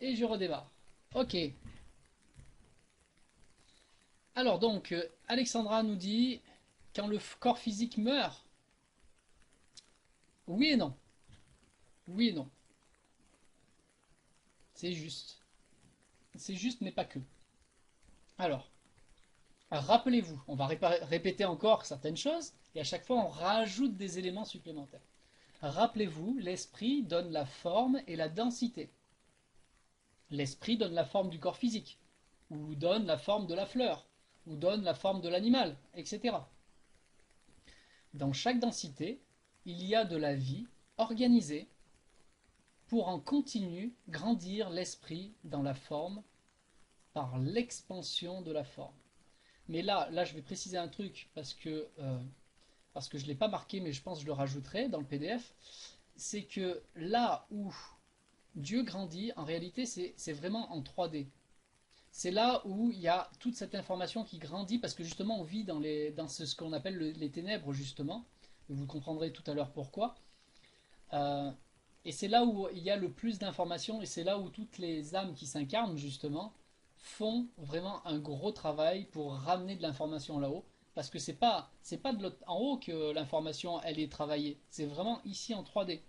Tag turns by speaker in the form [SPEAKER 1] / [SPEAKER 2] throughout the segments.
[SPEAKER 1] Et je redémarre. Ok. Alors donc, Alexandra nous dit, quand le corps physique meurt, oui et non. Oui et non. C'est juste. C'est juste, mais pas que. Alors, rappelez-vous, on va répéter encore certaines choses, et à chaque fois on rajoute des éléments supplémentaires. Rappelez-vous, l'esprit donne la forme et la densité. L'esprit donne la forme du corps physique, ou donne la forme de la fleur, ou donne la forme de l'animal, etc. Dans chaque densité, il y a de la vie organisée pour en continu grandir l'esprit dans la forme par l'expansion de la forme. Mais là, je vais préciser un truc parce que je ne l'ai pas marqué, mais je pense que je le rajouterai dans le PDF. C'est que là où Dieu grandit, en réalité, c'est vraiment en 3D. C'est là où il y a toute cette information qui grandit parce que justement on vit dans ce qu'on appelle les ténèbres justement. Vous comprendrez tout à l'heure pourquoi. Euh, et c'est là où il y a le plus d'informations et c'est là où toutes les âmes qui s'incarnent justement font vraiment un gros travail pour ramener de l'information là-haut. Parce que c'est pas de en haut que l'information elle est travaillée, c'est vraiment ici en 3D.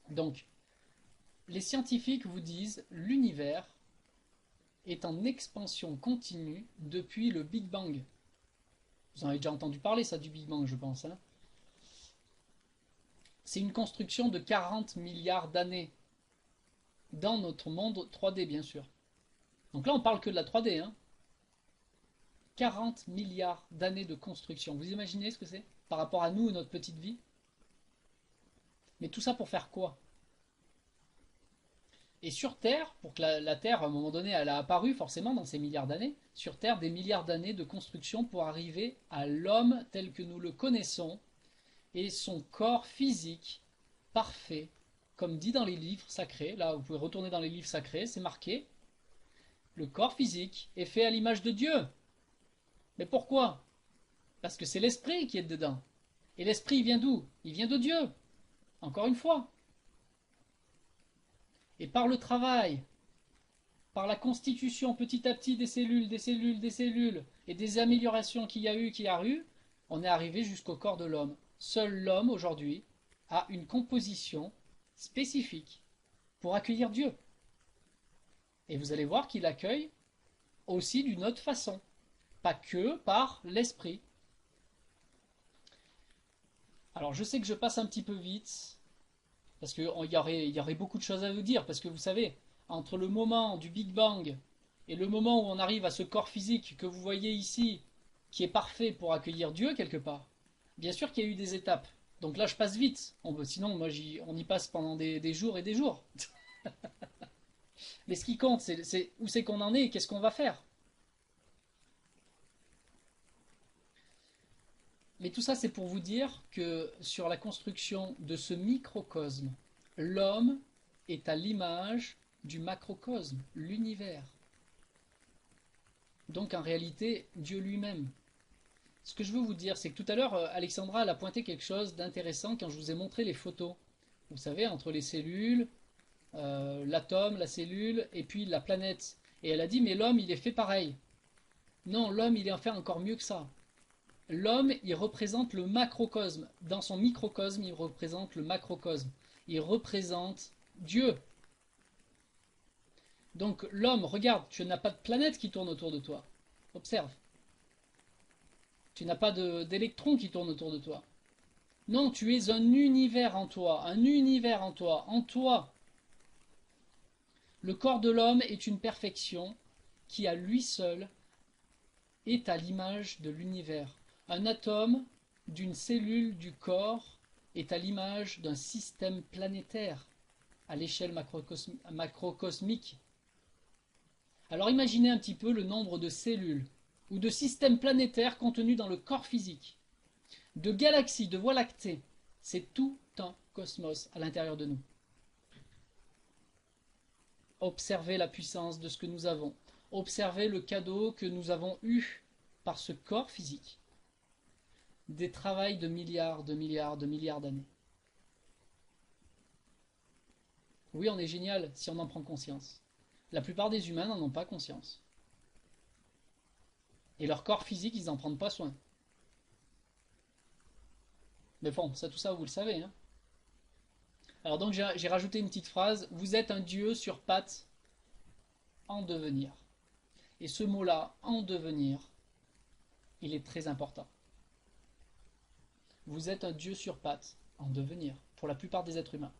[SPEAKER 1] Donc les scientifiques vous disent l'univers est en expansion continue depuis le Big Bang. Vous en avez déjà entendu parler ça du Big Bang je pense, hein. C'est une construction de 40 milliards d'années dans notre monde 3D bien sûr. Donc là, on parle que de la 3D, hein. 40 milliards d'années de construction. Vous imaginez ce que c'est par rapport à nous et notre petite vie? Mais tout ça pour faire quoi? Et sur Terre, pour que la Terre, à un moment donné, elle a apparu forcément dans ces milliards d'années, sur Terre, des milliards d'années de construction pour arriver à l'homme tel que nous le connaissons et son corps physique parfait, comme dit dans les livres sacrés. Là, vous pouvez retourner dans les livres sacrés, c'est marqué. Le corps physique est fait à l'image de Dieu. Mais pourquoi? Parce que c'est l'esprit qui est dedans. Et l'esprit, il vient d'où? Il vient de Dieu, encore une fois. Et par le travail, par la constitution petit à petit des cellules, des cellules, des cellules, et des améliorations qu'il y a eu, on est arrivé jusqu'au corps de l'homme. Seul l'homme, aujourd'hui, a une composition spécifique pour accueillir Dieu. Et vous allez voir qu'il accueille aussi d'une autre façon, pas que par l'esprit. Alors je sais que je passe un petit peu vite, parce qu'il y aurait beaucoup de choses à vous dire, parce que vous savez, entre le moment du Big Bang et le moment où on arrive à ce corps physique que vous voyez ici, qui est parfait pour accueillir Dieu quelque part, bien sûr qu'il y a eu des étapes. Donc là, je passe vite. Sinon, moi, on y passe pendant des jours et des jours. Mais ce qui compte, c'est où c'est qu'on en est et qu'est-ce qu'on va faire. Mais tout ça, c'est pour vous dire que sur la construction de ce microcosme, l'homme est à l'image du macrocosme, l'univers. Donc en réalité, Dieu lui-même. Ce que je veux vous dire, c'est que tout à l'heure, Alexandra elle a pointé quelque chose d'intéressant quand je vous ai montré les photos. Vous savez, entre les cellules, l'atome, la cellule, et puis la planète. Et elle a dit, mais l'homme, il est fait pareil. Non, l'homme, il est en fait encore mieux que ça. L'homme, il représente le macrocosme. Dans son microcosme, il représente le macrocosme. Il représente Dieu. Donc l'homme, regarde, tu n'as pas de planète qui tourne autour de toi. Observe. Tu n'as pas d'électrons qui tournent autour de toi. Non, tu es un univers en toi, un univers en toi, en toi. Le corps de l'homme est une perfection qui à lui seul est à l'image de l'univers. Un atome d'une cellule du corps est à l'image d'un système planétaire à l'échelle macrocosmique. Alors imaginez un petit peu le nombre de cellules ou de systèmes planétaires contenus dans le corps physique, de galaxies, de voies lactées. C'est tout un cosmos à l'intérieur de nous. Observez la puissance de ce que nous avons. Observez le cadeau que nous avons eu par ce corps physique. Des travails de milliards, de milliards, de milliards d'années. Oui, on est génial si on en prend conscience. La plupart des humains n'en ont pas conscience. Et leur corps physique, ils n'en prennent pas soin. Mais bon, ça, tout ça, vous le savez, hein. Alors donc j'ai rajouté une petite phrase. Vous êtes un dieu sur pattes en devenir. Et ce mot-là, en devenir, il est très important. Vous êtes un dieu sur pattes en devenir, pour la plupart des êtres humains.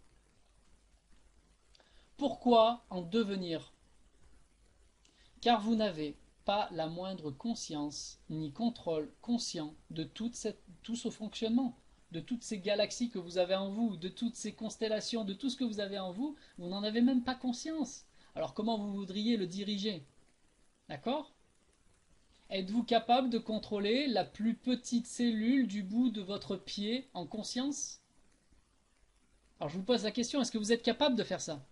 [SPEAKER 1] Pourquoi en devenir? Car vous n'avez pas la moindre conscience ni contrôle conscient de tout ce fonctionnement, de toutes ces galaxies que vous avez en vous, de toutes ces constellations, de tout ce que vous avez en vous, vous n'en avez même pas conscience. Alors comment vous voudriez le diriger? D'accord? Êtes-vous capable de contrôler la plus petite cellule du bout de votre pied en conscience? Alors je vous pose la question, est-ce que vous êtes capable de faire ça?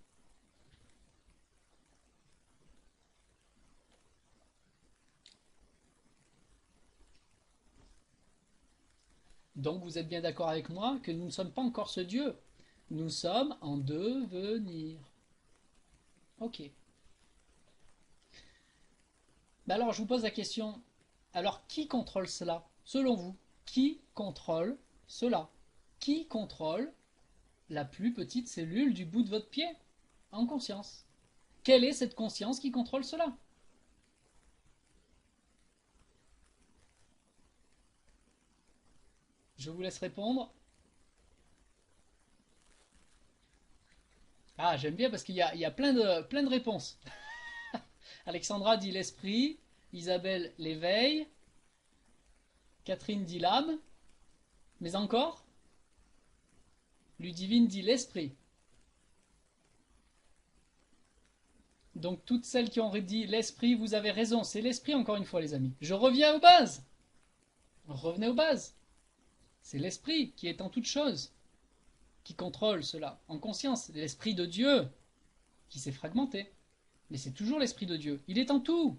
[SPEAKER 1] Donc vous êtes bien d'accord avec moi que nous ne sommes pas encore ce Dieu. Nous sommes en devenir. Ok. Ben alors je vous pose la question. Alors qui contrôle cela? Selon vous, qui contrôle cela? Qui contrôle la plus petite cellule du bout de votre pied en conscience? Quelle est cette conscience qui contrôle cela? Je vous laisse répondre. Ah, j'aime bien parce qu'il y a plein de réponses. Alexandra dit l'esprit, Isabelle l'éveil, Catherine dit l'âme, mais encore, Ludivine dit l'esprit. Donc toutes celles qui ont dit l'esprit, vous avez raison, c'est l'esprit encore une fois les amis. Je reviens aux bases. Revenez aux bases. C'est l'esprit qui est en toute chose, qui contrôle cela, en conscience. L'esprit de Dieu qui s'est fragmenté. Mais c'est toujours l'esprit de Dieu. Il est en tout.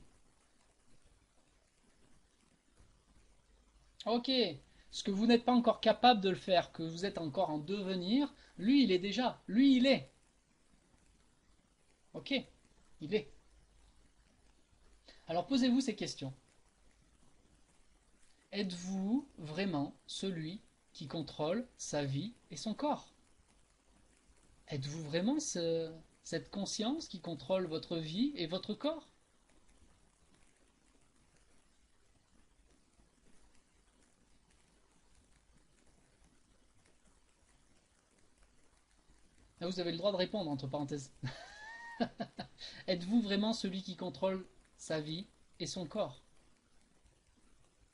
[SPEAKER 1] Ok. Ce que vous n'êtes pas encore capable de le faire, que vous êtes encore en devenir, lui il est déjà. Lui il est. Ok. Il est. Alors posez-vous ces questions. Êtes-vous vraiment celui qui contrôle sa vie et son corps? Êtes-vous vraiment cette conscience qui contrôle votre vie et votre corps? Là, vous avez le droit de répondre, entre parenthèses. Êtes-vous vraiment celui qui contrôle sa vie et son corps?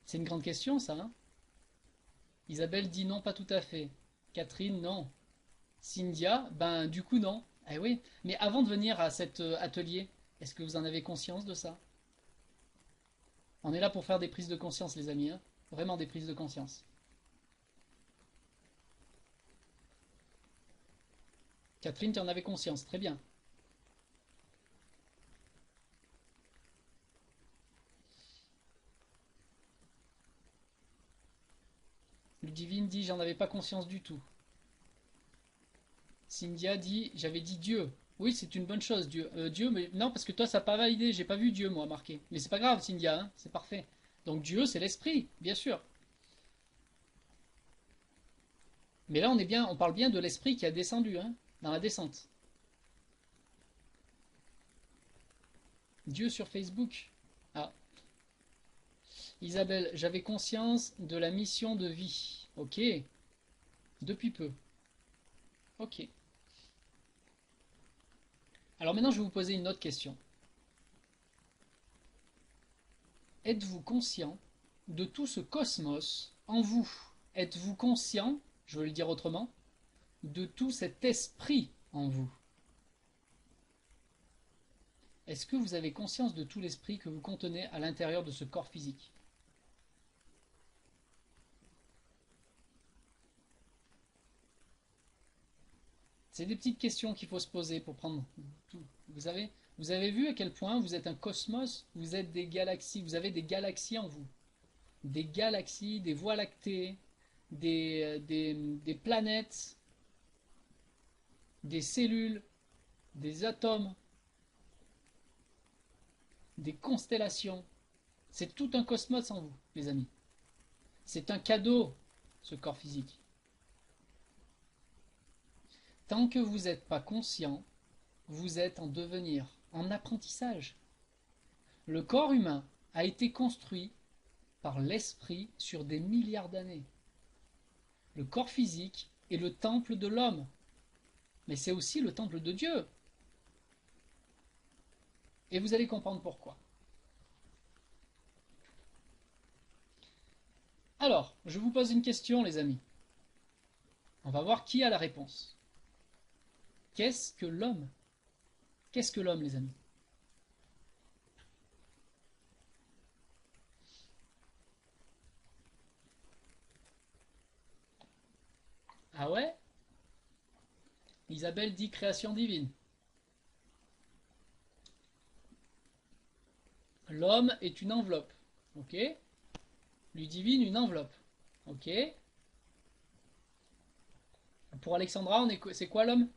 [SPEAKER 1] C'est une grande question, ça, hein? Isabelle dit non, pas tout à fait. Catherine, non. Cynthia, ben du coup, non. Eh oui, mais avant de venir à cet atelier, est-ce que vous en avez conscience de ça? On est là pour faire des prises de conscience, les amis, hein? Vraiment des prises de conscience. Catherine, tu en avais conscience, très bien. Ludivine dit j'en avais pas conscience du tout. Cynthia dit j'avais dit Dieu. Oui, c'est une bonne chose, Dieu. Dieu, mais non, parce que toi, ça n'a pas validé. J'ai pas vu Dieu, moi, marqué. Mais c'est pas grave, Cynthia, hein, c'est parfait. Donc Dieu, c'est l'esprit, bien sûr. Mais là, on parle bien de l'esprit qui a descendu, hein, dans la descente. Dieu sur Facebook. Ah, Isabelle, j'avais conscience de la mission de vie. Ok, depuis peu. Ok. Alors maintenant, je vais vous poser une autre question. Êtes-vous conscient de tout ce cosmos en vous? Êtes-vous conscient, je veux le dire autrement, de tout cet esprit en vous? Est-ce que vous avez conscience de tout l'esprit que vous contenez à l'intérieur de ce corps physique? C'est des petites questions qu'il faut se poser pour prendre tout. Vous avez vu à quel point vous êtes un cosmos, vous êtes des galaxies, vous avez des galaxies en vous. Des galaxies, des voies lactées, des planètes, des cellules. des atomes, des constellations. C'est tout un cosmos en vous, les amis. C'est un cadeau, ce corps physique. Tant que vous n'êtes pas conscient, vous êtes en devenir, en apprentissage. Le corps humain a été construit par l'esprit sur des milliards d'années. Le corps physique est le temple de l'homme, mais c'est aussi le temple de Dieu. Et vous allez comprendre pourquoi. Alors, je vous pose une question, les amis. On va voir qui a la réponse. Qu'est-ce que l'homme? Qu'est-ce que l'homme, les amis? Ah ouais? Isabelle dit création divine. L'homme est une enveloppe. Ok? Ludivine, une enveloppe. Ok? Pour Alexandra, c'est quoi l'homme?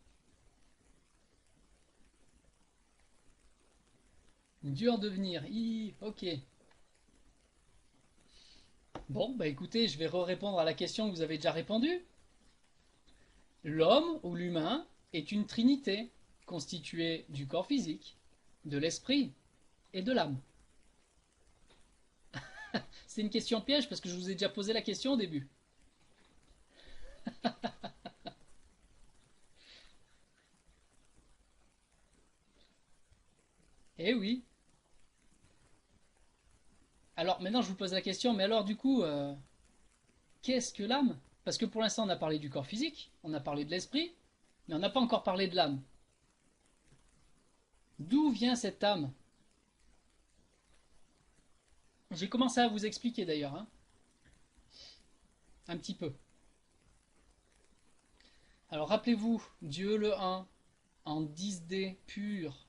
[SPEAKER 1] Dieu en devenir. Ok. Bon, bah écoutez, je vais répondre à la question que vous avez déjà répondu. L'homme ou l'humain est une trinité constituée du corps physique, de l'esprit et de l'âme. C'est une question piège parce que je vous ai déjà posé la question au début. Eh oui. Alors maintenant je vous pose la question, mais alors du coup, qu'est-ce que l'âme? Parce que pour l'instant on a parlé du corps physique, on a parlé de l'esprit, mais on n'a pas encore parlé de l'âme. D'où vient cette âme? J'ai commencé à vous expliquer d'ailleurs, hein, un petit peu. Alors rappelez-vous, Dieu le un, en 10D pur,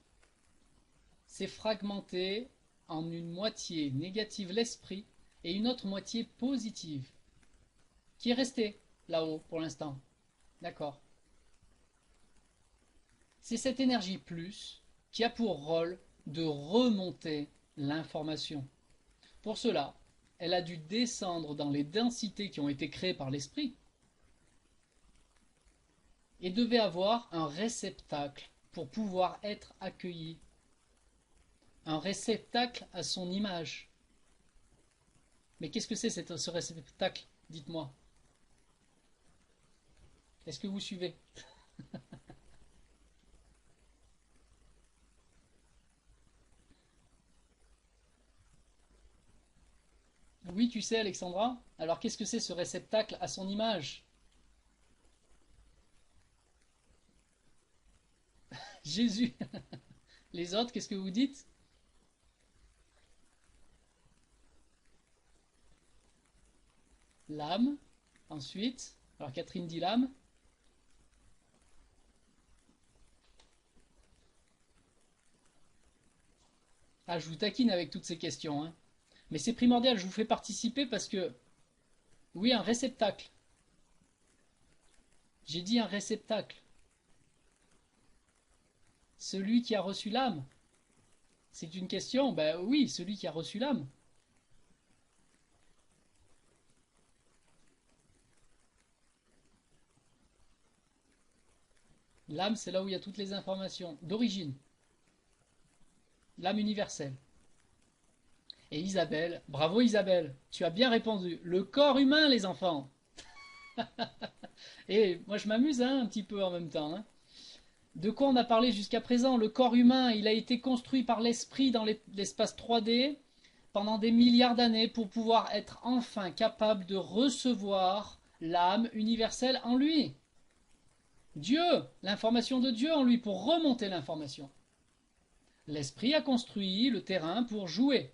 [SPEAKER 1] s'est fragmenté en une moitié négative l'esprit et une autre moitié positive, qui est restée là-haut pour l'instant. D'accord. C'est cette énergie plus qui a pour rôle de remonter l'information. Pour cela, elle a dû descendre dans les densités qui ont été créées par l'esprit et devait avoir un réceptacle pour pouvoir être accueillie. Un réceptacle à son image. Mais qu'est-ce que c'est ce réceptacle? Dites-moi. Est-ce que vous suivez? Oui, tu sais, Alexandra. Alors qu'est-ce que c'est ce réceptacle à son image? Jésus. Les autres, qu'est-ce que vous dites? L'âme. Ensuite, alors Catherine dit l'âme. Ah, je vous taquine avec toutes ces questions, hein. Mais c'est primordial, je vous fais participer parce que, oui, un réceptacle. J'ai dit un réceptacle. Celui qui a reçu l'âme. C'est une question? Ben oui, celui qui a reçu l'âme. L'âme, c'est là où il y a toutes les informations. D'origine. L'âme universelle. Et Isabelle, bravo Isabelle, tu as bien répondu. Le corps humain, les enfants. Et moi je m'amuse hein, un petit peu en même temps, hein. De quoi on a parlé jusqu'à présent? Le corps humain, il a été construit par l'esprit dans l'espace 3D pendant des milliards d'années pour pouvoir être enfin capable de recevoir l'âme universelle en lui. Dieu, l'information de Dieu en lui pour remonter l'information. L'esprit a construit le terrain pour jouer.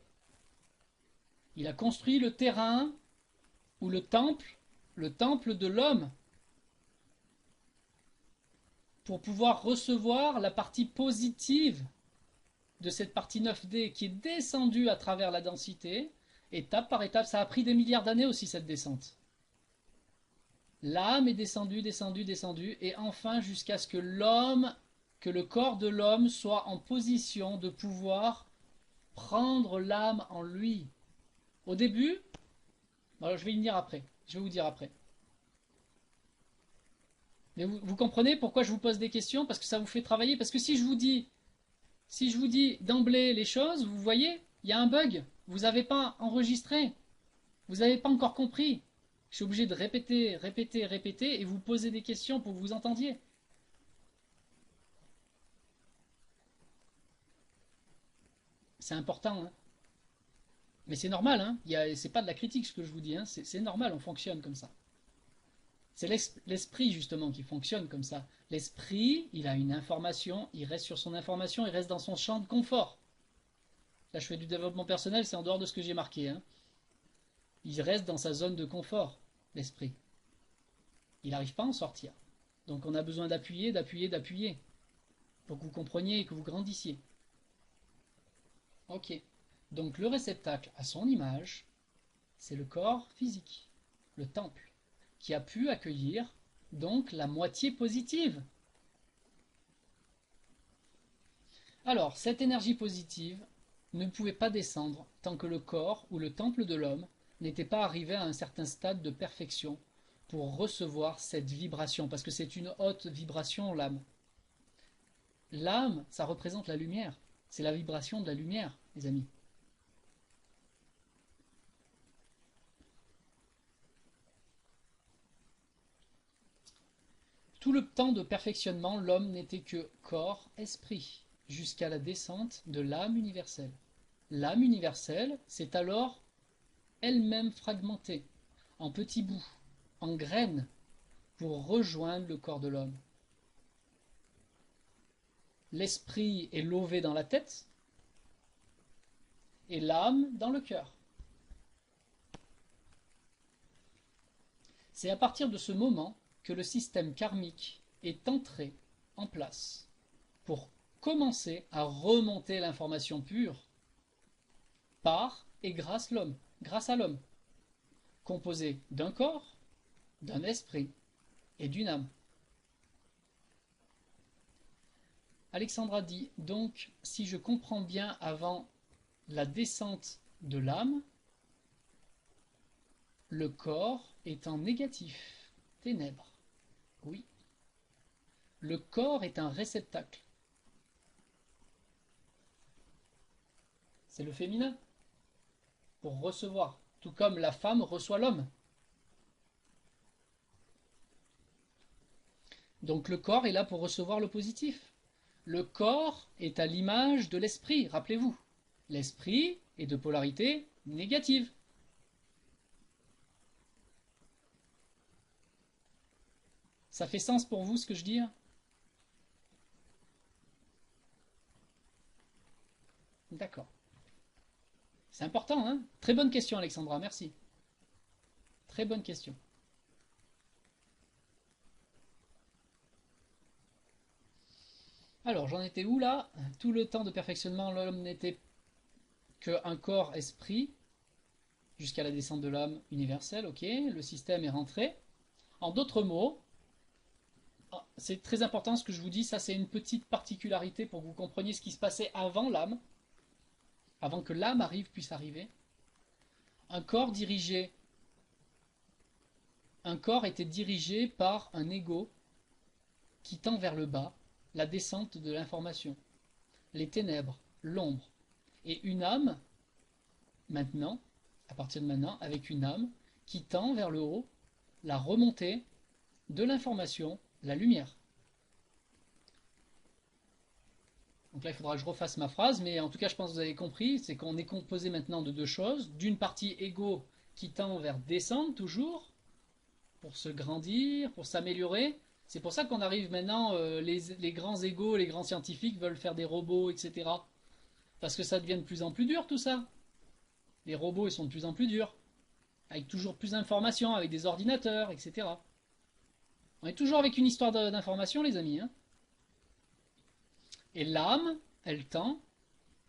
[SPEAKER 1] Il a construit le terrain ou le temple de l'homme, pour pouvoir recevoir la partie positive de cette partie 9D qui est descendue à travers la densité, étape par étape. Ça a pris des milliards d'années aussi cette descente. L'âme est descendue, descendue, descendue, et enfin jusqu'à ce que l'homme que le corps de l'homme soit en position de pouvoir prendre l'âme en lui. Au début, alors je vais y venir après, je vais vous dire après. Mais vous comprenez pourquoi je vous pose des questions? Parce que ça vous fait travailler. Parce que si je vous dis d'emblée les choses, vous voyez, il y a un bug. Vous n'avez pas enregistré. Vous n'avez pas encore compris. Je suis obligé de répéter, répéter, répéter et vous poser des questions pour que vous entendiez. C'est important, hein. Mais c'est normal, hein. C'est pas de la critique ce que je vous dis, hein. C'est normal, on fonctionne comme ça. C'est l'esprit justement qui fonctionne comme ça. L'esprit, il a une information, il reste sur son information, il reste dans son champ de confort. Là, je fais du développement personnel, c'est en dehors de ce que j'ai marqué, hein. Il reste dans sa zone de confort, l'esprit. Il n'arrive pas à en sortir. Donc on a besoin d'appuyer, d'appuyer, d'appuyer pour que vous compreniez et que vous grandissiez. Ok. Donc le réceptacle à son image, c'est le corps physique, le temple, qui a pu accueillir donc la moitié positive. Alors, cette énergie positive ne pouvait pas descendre tant que le corps ou le temple de l'homme n'était pas arrivé à un certain stade de perfection pour recevoir cette vibration, parce que c'est une haute vibration, l'âme. L'âme, ça représente la lumière. C'est la vibration de la lumière, les amis. Tout le temps de perfectionnement, l'homme n'était que corps, esprit, jusqu'à la descente de l'âme universelle. L'âme universelle s'est alors elle-même fragmentée, en petits bouts, en graines, pour rejoindre le corps de l'homme. L'esprit est lové dans la tête et l'âme dans le cœur. C'est à partir de ce moment que le système karmique est entré en place pour commencer à remonter l'information pure par et grâce à l'homme, composé d'un corps, d'un esprit et d'une âme. Alexandra dit donc, si je comprends bien, avant la descente de l'âme, le corps est en négatif, ténèbres. Oui. Le corps est un réceptacle. C'est le féminin pour recevoir, tout comme la femme reçoit l'homme. Donc le corps est là pour recevoir le positif. Le corps est à l'image de l'esprit, rappelez-vous. L'esprit est de polarité négative. Ça fait sens pour vous ce que je dis? D'accord. C'est important, hein? Très bonne question, Alexandra, merci. Très bonne question. Alors, j'en étais où là? Tout le temps de perfectionnement, l'homme n'était qu'un corps-esprit, jusqu'à la descente de l'âme universelle, ok? Le système est rentré. En d'autres mots, c'est très important ce que je vous dis, ça c'est une petite particularité pour que vous compreniez ce qui se passait avant l'âme, avant que l'âme puisse arriver. Un corps dirigé, un corps était dirigé par un ego qui tend vers le bas, la descente de l'information, les ténèbres, l'ombre. Et une âme, maintenant, à partir de maintenant, avec une âme qui tend vers le haut, la remontée de l'information, la lumière. Donc là, il faudra que je refasse ma phrase, mais en tout cas, je pense que vous avez compris, c'est qu'on est composé maintenant de deux choses. D'une partie égo qui tend vers descendre toujours, pour se grandir, pour s'améliorer. C'est pour ça qu'on arrive maintenant, les grands égos, les grands scientifiques veulent faire des robots, etc. Parce que ça devient de plus en plus dur tout ça. Les robots, ils sont de plus en plus durs, avec toujours plus d'informations, avec des ordinateurs, etc. On est toujours avec une histoire d'information, les amis, hein. Et l'âme, elle tend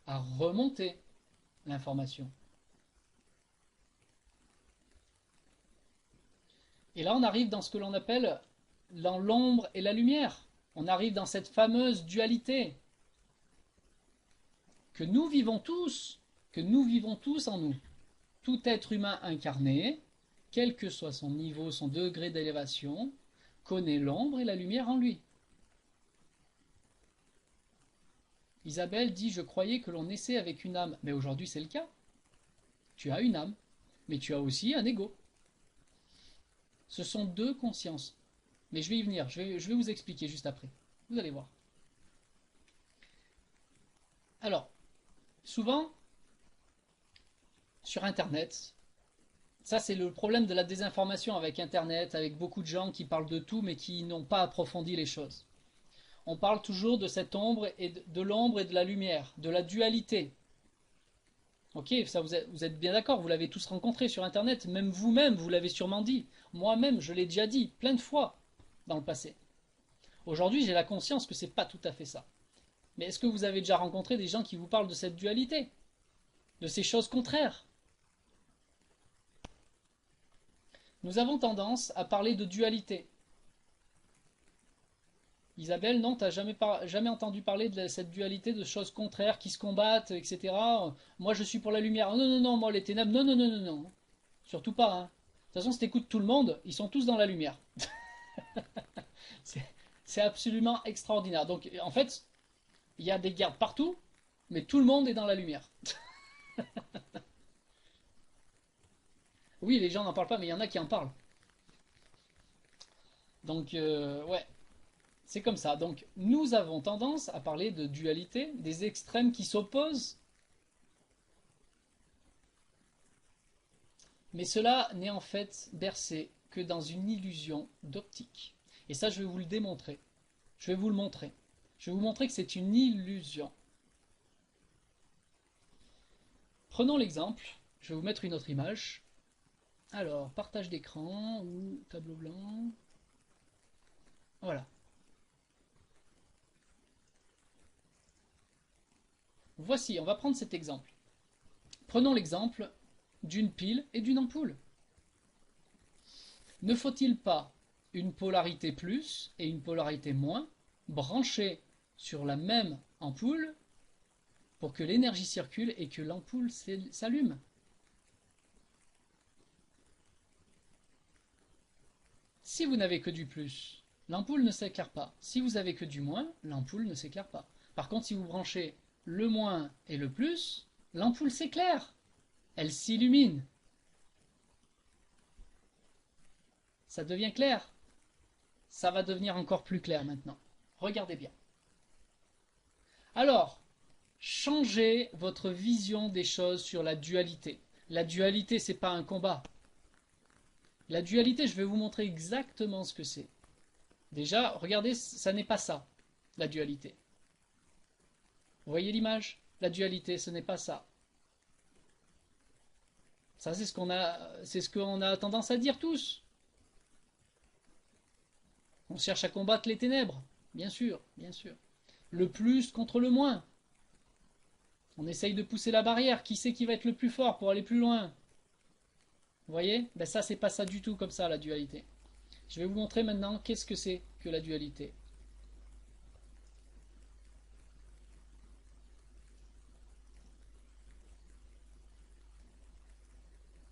[SPEAKER 1] à remonter l'information. Et là, on arrive dans ce que l'on appelle dans l'ombre et la lumière. On arrive dans cette fameuse dualité que nous vivons tous, que nous vivons tous en nous. Tout être humain incarné, quel que soit son niveau, son degré d'élévation, connaît l'ombre et la lumière en lui. Isabelle dit: je croyais que l'on naissait avec une âme. Mais aujourd'hui c'est le cas. Tu as une âme, mais tu as aussi un ego. Ce sont deux consciences. Mais je vais y venir, je vais vous expliquer juste après. Vous allez voir. Alors, souvent, sur Internet, ça c'est le problème de la désinformation avec Internet, avec beaucoup de gens qui parlent de tout mais qui n'ont pas approfondi les choses. On parle toujours de cette ombre et de l'ombre et de la lumière, de la dualité. Ok, ça vous êtes bien d'accord, vous l'avez tous rencontré sur Internet, même vous-même, vous l'avez sûrement dit. Moi-même, je l'ai déjà dit plein de fois dans le passé. Aujourd'hui, j'ai la conscience que c'est pas tout à fait ça. Mais est-ce que vous avez déjà rencontré des gens qui vous parlent de cette dualité, de ces choses contraires? Nous avons tendance à parler de dualité. Isabelle, non, t'as jamais entendu parler de cette dualité de choses contraires qui se combattent, etc. Moi, je suis pour la lumière. Non, non, non, moi, les ténèbres, non, non, non, non, non. Surtout pas, hein. De toute façon, si t'écoutes tout le monde, ils sont tous dans la lumière. C'est absolument extraordinaire. Donc, en fait, il y a des guerres partout, mais tout le monde est dans la lumière. Oui, les gens n'en parlent pas, mais il y en a qui en parlent. Donc, ouais, c'est comme ça. Donc, nous avons tendance à parler de dualité, des extrêmes qui s'opposent. Mais cela n'est en fait bercé que dans une illusion d'optique. Et ça, je vais vous le démontrer. Je vais vous le montrer. Je vais vous montrer que c'est une illusion. Prenons l'exemple. Je vais vous mettre une autre image. Alors, partage d'écran ou tableau blanc. Voilà. Voici, on va prendre cet exemple. Prenons l'exemple d'une pile et d'une ampoule. Ne faut-il pas une polarité plus et une polarité moins branchées sur la même ampoule pour que l'énergie circule et que l'ampoule s'allume? Si vous n'avez que du plus, l'ampoule ne s'éclaire pas. Si vous avez que du moins, l'ampoule ne s'éclaire pas. Par contre, si vous branchez le moins et le plus, l'ampoule s'éclaire. Elle s'illumine. Ça devient clair. Ça va devenir encore plus clair maintenant. Regardez bien. Alors, changez votre vision des choses sur la dualité. La dualité, c'est pas un combat. La dualité, je vais vous montrer exactement ce que c'est. Déjà, regardez, ça n'est pas ça, la dualité. Vous voyez l'image? La dualité, ce n'est pas ça. Ça, c'est ce qu'on a tendance à dire tous. On cherche à combattre les ténèbres, bien sûr, bien sûr. Le plus contre le moins. On essaye de pousser la barrière. Qui c'est qui va être le plus fort pour aller plus loin? Vous voyez? Ben ça, c'est pas ça du tout comme ça, la dualité. Je vais vous montrer maintenant qu'est-ce que c'est que la dualité.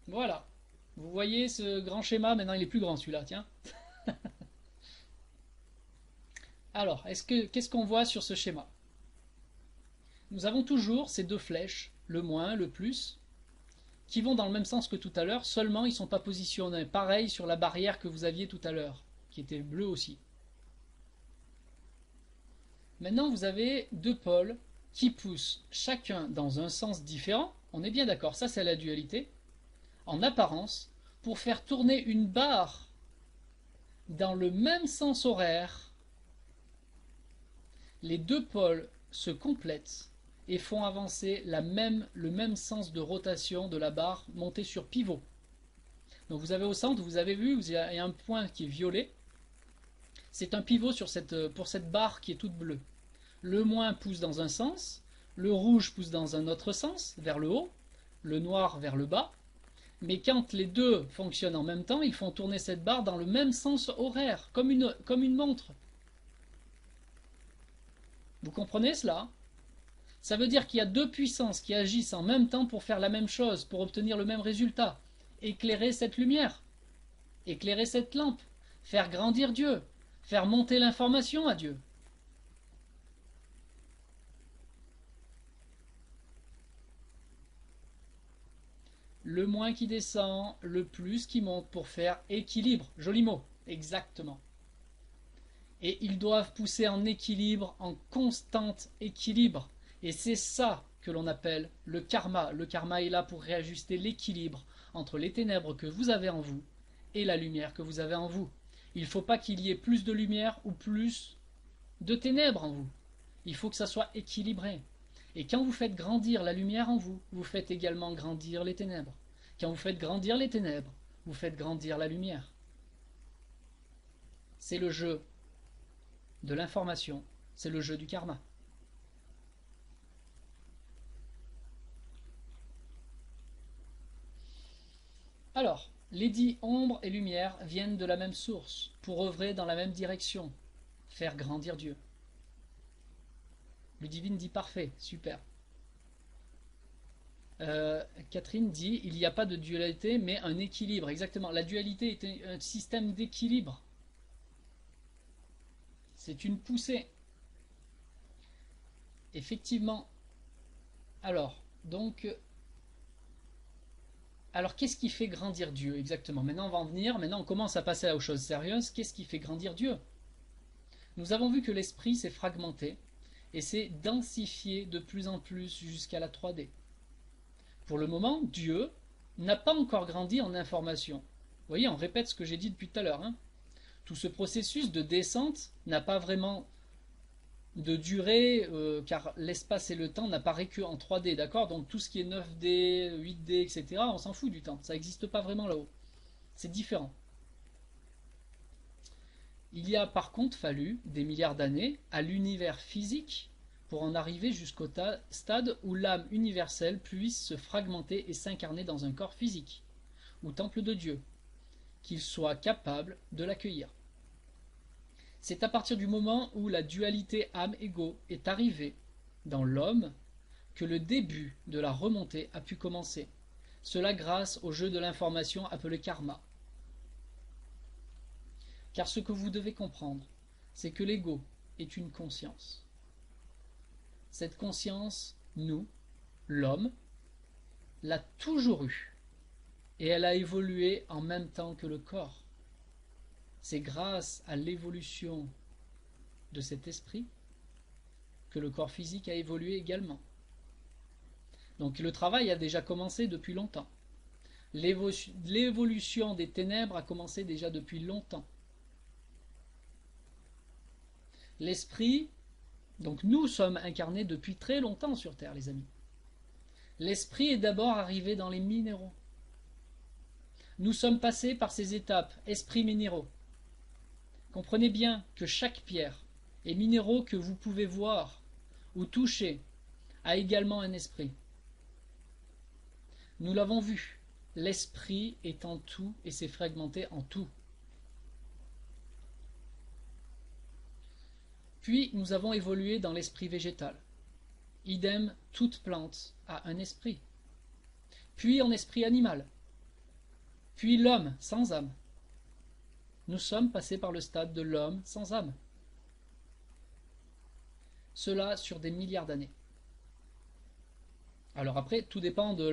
[SPEAKER 1] Voilà. Vous voyez ce grand schéma? Maintenant, il est plus grand celui-là, tiens. Alors, qu'est-ce qu'on voit sur ce schéma? Nous avons toujours ces deux flèches, le moins, le plus, qui vont dans le même sens que tout à l'heure, seulement ils ne sont pas positionnés pareil sur la barrière que vous aviez tout à l'heure, qui était bleue aussi. Maintenant, vous avez deux pôles qui poussent chacun dans un sens différent. On est bien d'accord, ça c'est la dualité. En apparence, pour faire tourner une barre dans le même sens horaire, les deux pôles se complètent et font avancer le même sens de rotation de la barre montée sur pivot. Donc vous avez au centre, vous avez vu, il y a un point qui est violet. C'est un pivot pour cette barre qui est toute bleue. Le moins pousse dans un sens, le rouge pousse dans un autre sens, vers le haut, le noir vers le bas. Mais quand les deux fonctionnent en même temps, ils font tourner cette barre dans le même sens horaire, comme une montre. Vous comprenez cela? Ça veut dire qu'il y a deux puissances qui agissent en même temps pour faire la même chose, pour obtenir le même résultat. Éclairer cette lumière, éclairer cette lampe, faire grandir Dieu, faire monter l'information à Dieu. Le moins qui descend, le plus qui monte pour faire équilibre. Joli mot, exactement. Et ils doivent pousser en équilibre, en constant équilibre. Et c'est ça que l'on appelle le karma. Le karma est là pour réajuster l'équilibre entre les ténèbres que vous avez en vous et la lumière que vous avez en vous. Il ne faut pas qu'il y ait plus de lumière ou plus de ténèbres en vous. Il faut que ça soit équilibré. Et quand vous faites grandir la lumière en vous, vous faites également grandir les ténèbres. Quand vous faites grandir les ténèbres, vous faites grandir la lumière. C'est le jeu de l'information, c'est le jeu du karma. Alors, les dits ombre et lumière viennent de la même source, pour œuvrer dans la même direction, faire grandir Dieu. Ludivine dit parfait, super. Catherine dit il n'y a pas de dualité mais un équilibre. Exactement, la dualité est un système d'équilibre. C'est une poussée. Effectivement. Alors, donc, alors qu'est-ce qui fait grandir Dieu exactement? Maintenant on va en venir, maintenant on commence à passer aux choses sérieuses. Qu'est-ce qui fait grandir Dieu? Nous avons vu que l'esprit s'est fragmenté et s'est densifié de plus en plus jusqu'à la 3D. Pour le moment, Dieu n'a pas encore grandi en information. Vous voyez, on répète ce que j'ai dit depuis tout à l'heure. Hein. Tout ce processus de descente n'a pas vraiment de durée, car l'espace et le temps n'apparaissent qu'en 3D, d'accord? Donc tout ce qui est 9D, 8D, etc., on s'en fout du temps. Ça n'existe pas vraiment là-haut. C'est différent. Il y a par contre fallu des milliards d'années à l'univers physique pour en arriver jusqu'au stade où l'âme universelle puisse se fragmenter et s'incarner dans un corps physique, ou temple de Dieu, qu'il soit capable de l'accueillir. C'est à partir du moment où la dualité âme-ego est arrivée dans l'homme que le début de la remontée a pu commencer. Cela grâce au jeu de l'information appelé karma. Car ce que vous devez comprendre, c'est que l'ego est une conscience. Cette conscience, nous, l'homme, l'a toujours eue. Et elle a évolué en même temps que le corps. C'est grâce à l'évolution de cet esprit que le corps physique a évolué également. Donc le travail a déjà commencé depuis longtemps. L'évolution des ténèbres a commencé déjà depuis longtemps. L'esprit, donc nous sommes incarnés depuis très longtemps sur Terre, les amis. L'esprit est d'abord arrivé dans les minéraux. Nous sommes passés par ces étapes, esprits minéraux. Comprenez bien que chaque pierre et minéraux que vous pouvez voir ou toucher a également un esprit. Nous l'avons vu, l'esprit est en tout et s'est fragmenté en tout. Puis nous avons évolué dans l'esprit végétal. Idem, toute plante a un esprit. Puis en esprit animal. Puis l'homme sans âme. Nous sommes passés par le stade de l'homme sans âme. Cela sur des milliards d'années. Alors après, tout dépend de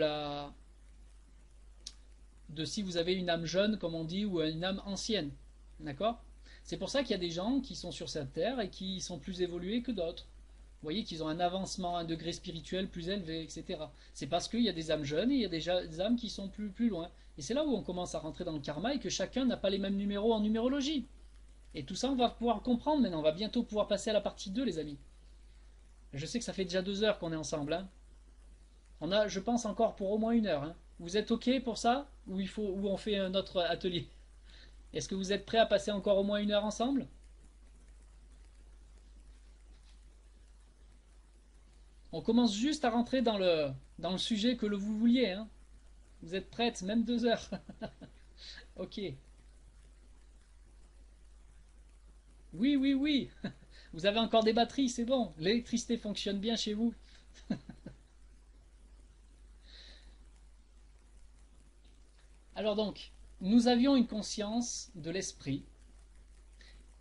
[SPEAKER 1] si vous avez une âme jeune, comme on dit, ou une âme ancienne. D'accord? C'est pour ça qu'il y a des gens qui sont sur cette terre et qui sont plus évolués que d'autres. Vous voyez qu'ils ont un avancement, un degré spirituel plus élevé, etc. C'est parce qu'il y a des âmes jeunes et il y a des âmes qui sont plus loin. Et c'est là où on commence à rentrer dans le karma et que chacun n'a pas les mêmes numéros en numérologie. Et tout ça, on va pouvoir comprendre maintenant. On va bientôt pouvoir passer à la partie 2, les amis. Je sais que ça fait déjà 2 heures qu'on est ensemble. Hein. On a, je pense, encore pour au moins 1 heure. Hein. Vous êtes OK pour ça? Ou on fait un autre atelier? Est-ce que vous êtes prêts à passer encore au moins 1 heure ensemble? On commence juste à rentrer dans le sujet que vous vouliez. Hein. Vous êtes prêtes? Même 2 heures. OK. Oui, oui, oui. Vous avez encore des batteries, c'est bon. L'électricité fonctionne bien chez vous. Alors donc, nous avions une conscience de l'esprit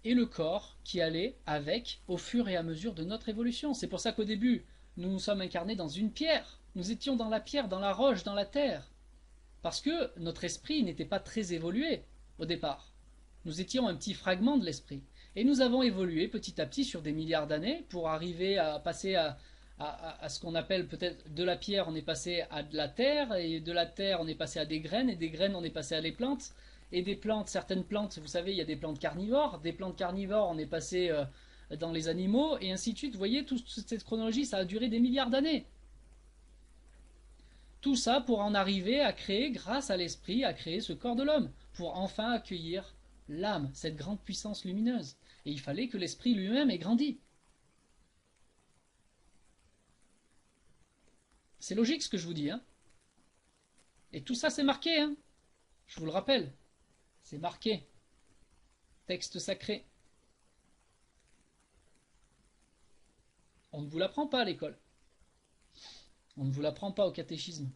[SPEAKER 1] et le corps qui allait avec au fur et à mesure de notre évolution. C'est pour ça qu'au début, nous nous sommes incarnés dans une pierre. Nous étions dans la pierre, dans la roche, dans la terre. Parce que notre esprit n'était pas très évolué au départ. Nous étions un petit fragment de l'esprit. Et nous avons évolué petit à petit sur des milliards d'années pour arriver à passer à ce qu'on appelle peut-être de la pierre, on est passé à de la terre, et de la terre, on est passé à des graines, et des graines, on est passé à des plantes, et des plantes, certaines plantes, vous savez, il y a des plantes carnivores, des plantes carnivores, on est passé dans les animaux, et ainsi de suite. Vous voyez, toute cette chronologie, ça a duré des milliards d'années. Tout ça pour en arriver à créer, grâce à l'esprit, à créer ce corps de l'homme, pour enfin accueillir l'âme, cette grande puissance lumineuse. Et il fallait que l'esprit lui-même ait grandi. C'est logique ce que je vous dis, hein. Et tout ça c'est marqué, hein. Je vous le rappelle, c'est marqué. Texte sacré. On ne vous l'apprend pas à l'école. On ne vous l'apprend pas au catéchisme.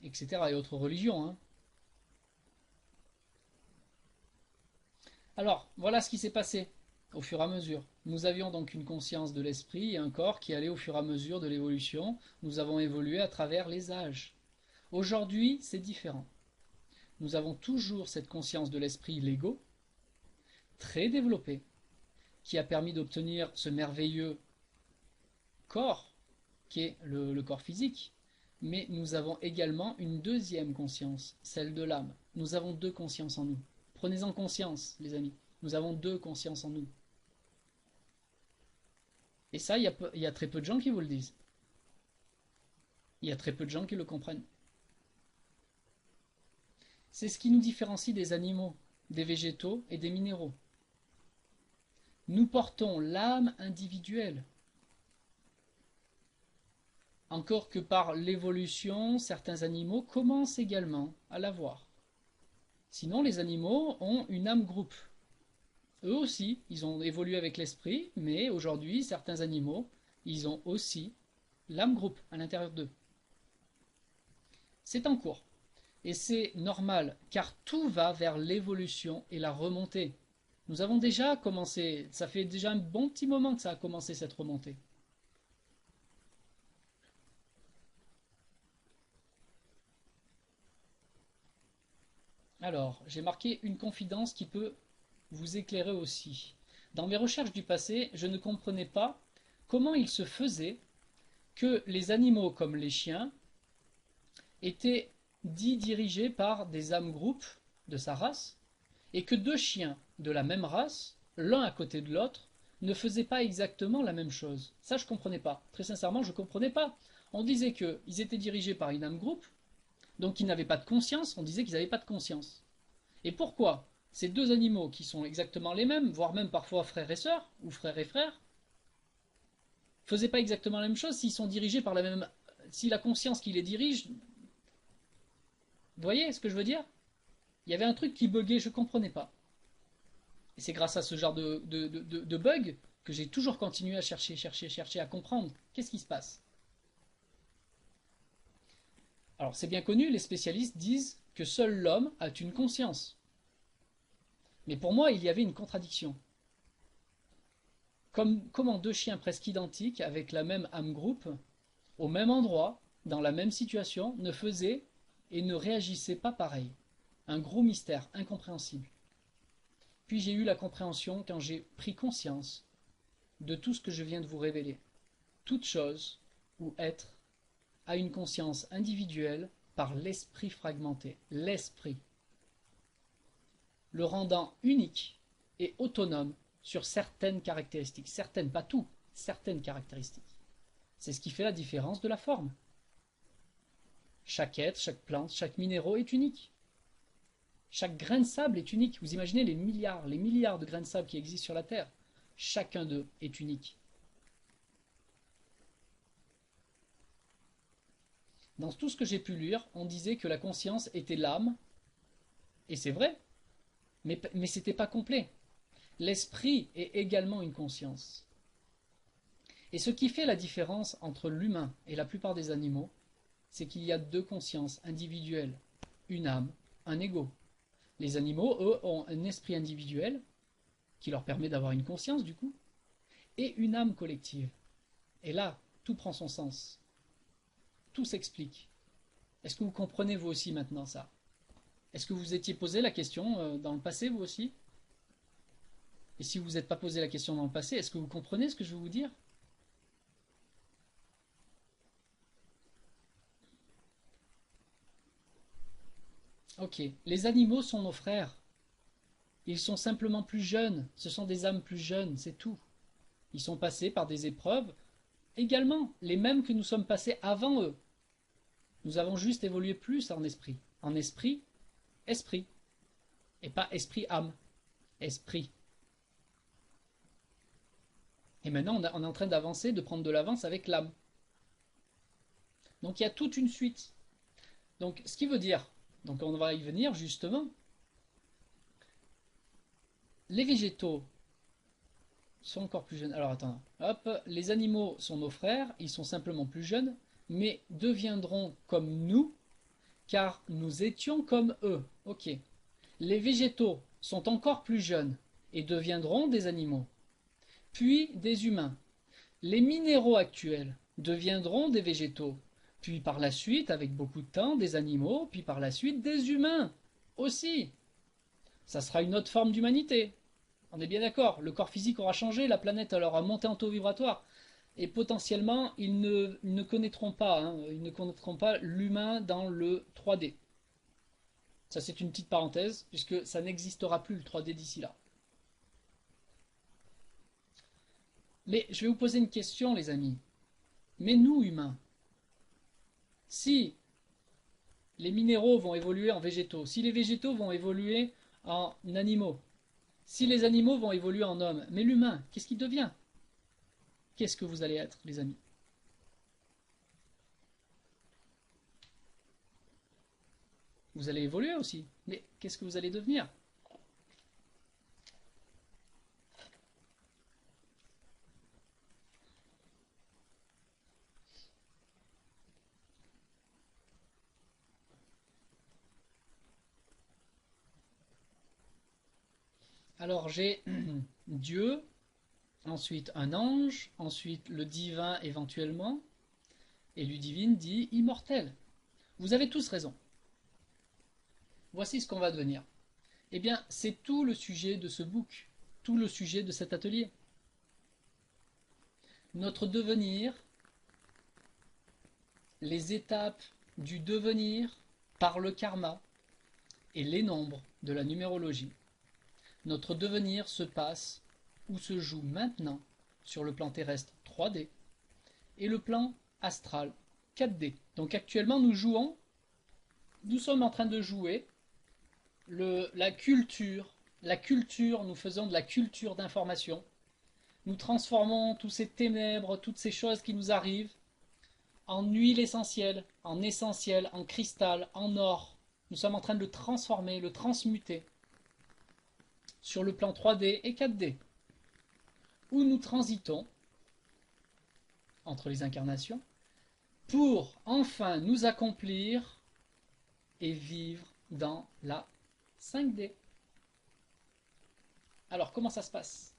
[SPEAKER 1] Etc. et autres religions, hein. Alors, voilà ce qui s'est passé au fur et à mesure. Nous avions donc une conscience de l'esprit et un corps qui allait au fur et à mesure de l'évolution. Nous avons évolué à travers les âges. Aujourd'hui, c'est différent. Nous avons toujours cette conscience de l'esprit l'ego, très développée, qui a permis d'obtenir ce merveilleux corps qui est le corps physique. Mais nous avons également une deuxième conscience, celle de l'âme. Nous avons deux consciences en nous. Prenez-en conscience, les amis. Nous avons deux consciences en nous. Et ça, il y a très peu de gens qui vous le disent. Il y a très peu de gens qui le comprennent. C'est ce qui nous différencie des animaux, des végétaux et des minéraux. Nous portons l'âme individuelle. Encore que par l'évolution, certains animaux commencent également à l'avoir. Sinon, les animaux ont une âme groupe. Eux aussi, ils ont évolué avec l'esprit, mais aujourd'hui, certains animaux, ils ont aussi l'âme groupe à l'intérieur d'eux. C'est en cours. Et c'est normal, car tout va vers l'évolution et la remontée. Nous avons déjà commencé, ça fait déjà un bon petit moment que ça a commencé cette remontée. Alors, j'ai marqué une confidence qui peut vous éclairer aussi. Dans mes recherches du passé, je ne comprenais pas comment il se faisait que les animaux comme les chiens étaient dits dirigés par des âmes groupes de sa race, et que deux chiens de la même race, l'un à côté de l'autre, ne faisaient pas exactement la même chose. Ça, je ne comprenais pas. Très sincèrement, je ne comprenais pas. On disait qu'ils étaient dirigés par une âme groupe, donc ils n'avaient pas de conscience, on disait qu'ils n'avaient pas de conscience. Et pourquoi ces deux animaux qui sont exactement les mêmes, voire même parfois frères et sœurs, ou frères et frères, faisaient pas exactement la même chose s'ils sont dirigés par la même... Si la conscience qui les dirige... Vous voyez ce que je veux dire? Il y avait un truc qui buguait, je ne comprenais pas. Et c'est grâce à ce genre de bug que j'ai toujours continué à chercher, à comprendre. Qu'est-ce qui se passe? Alors c'est bien connu, les spécialistes disent que seul l'homme a une conscience. Mais pour moi, il y avait une contradiction. Comment deux chiens presque identiques, avec la même âme groupe, au même endroit, dans la même situation, ne faisaient et ne réagissaient pas pareil? Un gros mystère, incompréhensible. Puis j'ai eu la compréhension quand j'ai pris conscience de tout ce que je viens de vous révéler. Toute chose ou être a une conscience individuelle par l'esprit fragmenté, l'esprit, le rendant unique et autonome sur certaines caractéristiques, certaines, pas tout, certaines caractéristiques. C'est ce qui fait la différence de la forme. Chaque être, chaque plante, chaque minéraux est unique. Chaque grain de sable est unique. Vous imaginez les milliards de grains de sable qui existent sur la Terre. Chacun d'eux est unique. Dans tout ce que j'ai pu lire, on disait que la conscience était l'âme, et c'est vrai, mais ce n'était pas complet. L'esprit est également une conscience. Et ce qui fait la différence entre l'humain et la plupart des animaux, c'est qu'il y a deux consciences individuelles, une âme, un ego. Les animaux, eux, ont un esprit individuel qui leur permet d'avoir une conscience du coup, et une âme collective. Et là, tout prend son sens. Tout s'explique. Est-ce que vous comprenez vous aussi maintenant ça? Est-ce que vous étiez posé la question dans le passé vous aussi? Et si vous n'êtes pas posé la question dans le passé, est-ce que vous comprenez ce que je veux vous dire? Ok, les animaux sont nos frères. Ils sont simplement plus jeunes. Ce sont des âmes plus jeunes, c'est tout. Ils sont passés par des épreuves, également les mêmes que nous sommes passés avant eux. Nous avons juste évolué plus en esprit. En esprit, esprit. Et pas esprit-âme. Esprit. Et maintenant, on est en train d'avancer, de prendre de l'avance avec l'âme. Donc il y a toute une suite. Donc ce qui veut dire, donc on va y venir justement, les végétaux sont encore plus jeunes. Alors attends, hop, les animaux sont nos frères, ils sont simplement plus jeunes, mais deviendront comme nous, car nous étions comme eux. Ok. Les végétaux sont encore plus jeunes et deviendront des animaux, puis des humains. Les minéraux actuels deviendront des végétaux, puis par la suite, avec beaucoup de temps, des animaux, puis par la suite des humains aussi. Ça sera une autre forme d'humanité. On est bien d'accord, le corps physique aura changé, la planète aura monté en taux vibratoire. Et potentiellement, ils ne connaîtront pas, hein, ils ne connaîtront pas l'humain dans le 3D. Ça, c'est une petite parenthèse, puisque ça n'existera plus le 3D d'ici là. Mais je vais vous poser une question, les amis. Mais nous, humains, si les minéraux vont évoluer en végétaux, si les végétaux vont évoluer en animaux, si les animaux vont évoluer en hommes, mais l'humain, qu'est-ce qu'il devient? Qu'est-ce que vous allez être, les amis? Vous allez évoluer aussi, mais qu'est-ce que vous allez devenir? Alors j'ai Dieu, ensuite un ange, ensuite le divin éventuellement, et Ludivine dit immortel. Vous avez tous raison. Voici ce qu'on va devenir. Eh bien, c'est tout le sujet de ce book, tout le sujet de cet atelier. Notre devenir, les étapes du devenir par le karma et les nombres de la numérologie. Notre devenir se passe ou se joue maintenant sur le plan terrestre 3D et le plan astral 4D. Donc actuellement nous sommes en train de jouer la culture. La culture, nous faisons de la culture d'information. Nous transformons tous ces ténèbres, toutes ces choses qui nous arrivent en huile essentielle, en cristal, en or. Nous sommes en train de le transformer, le transmuter sur le plan 3D et 4D, où nous transitons entre les incarnations pour enfin nous accomplir et vivre dans la 5D. Alors comment ça se passe?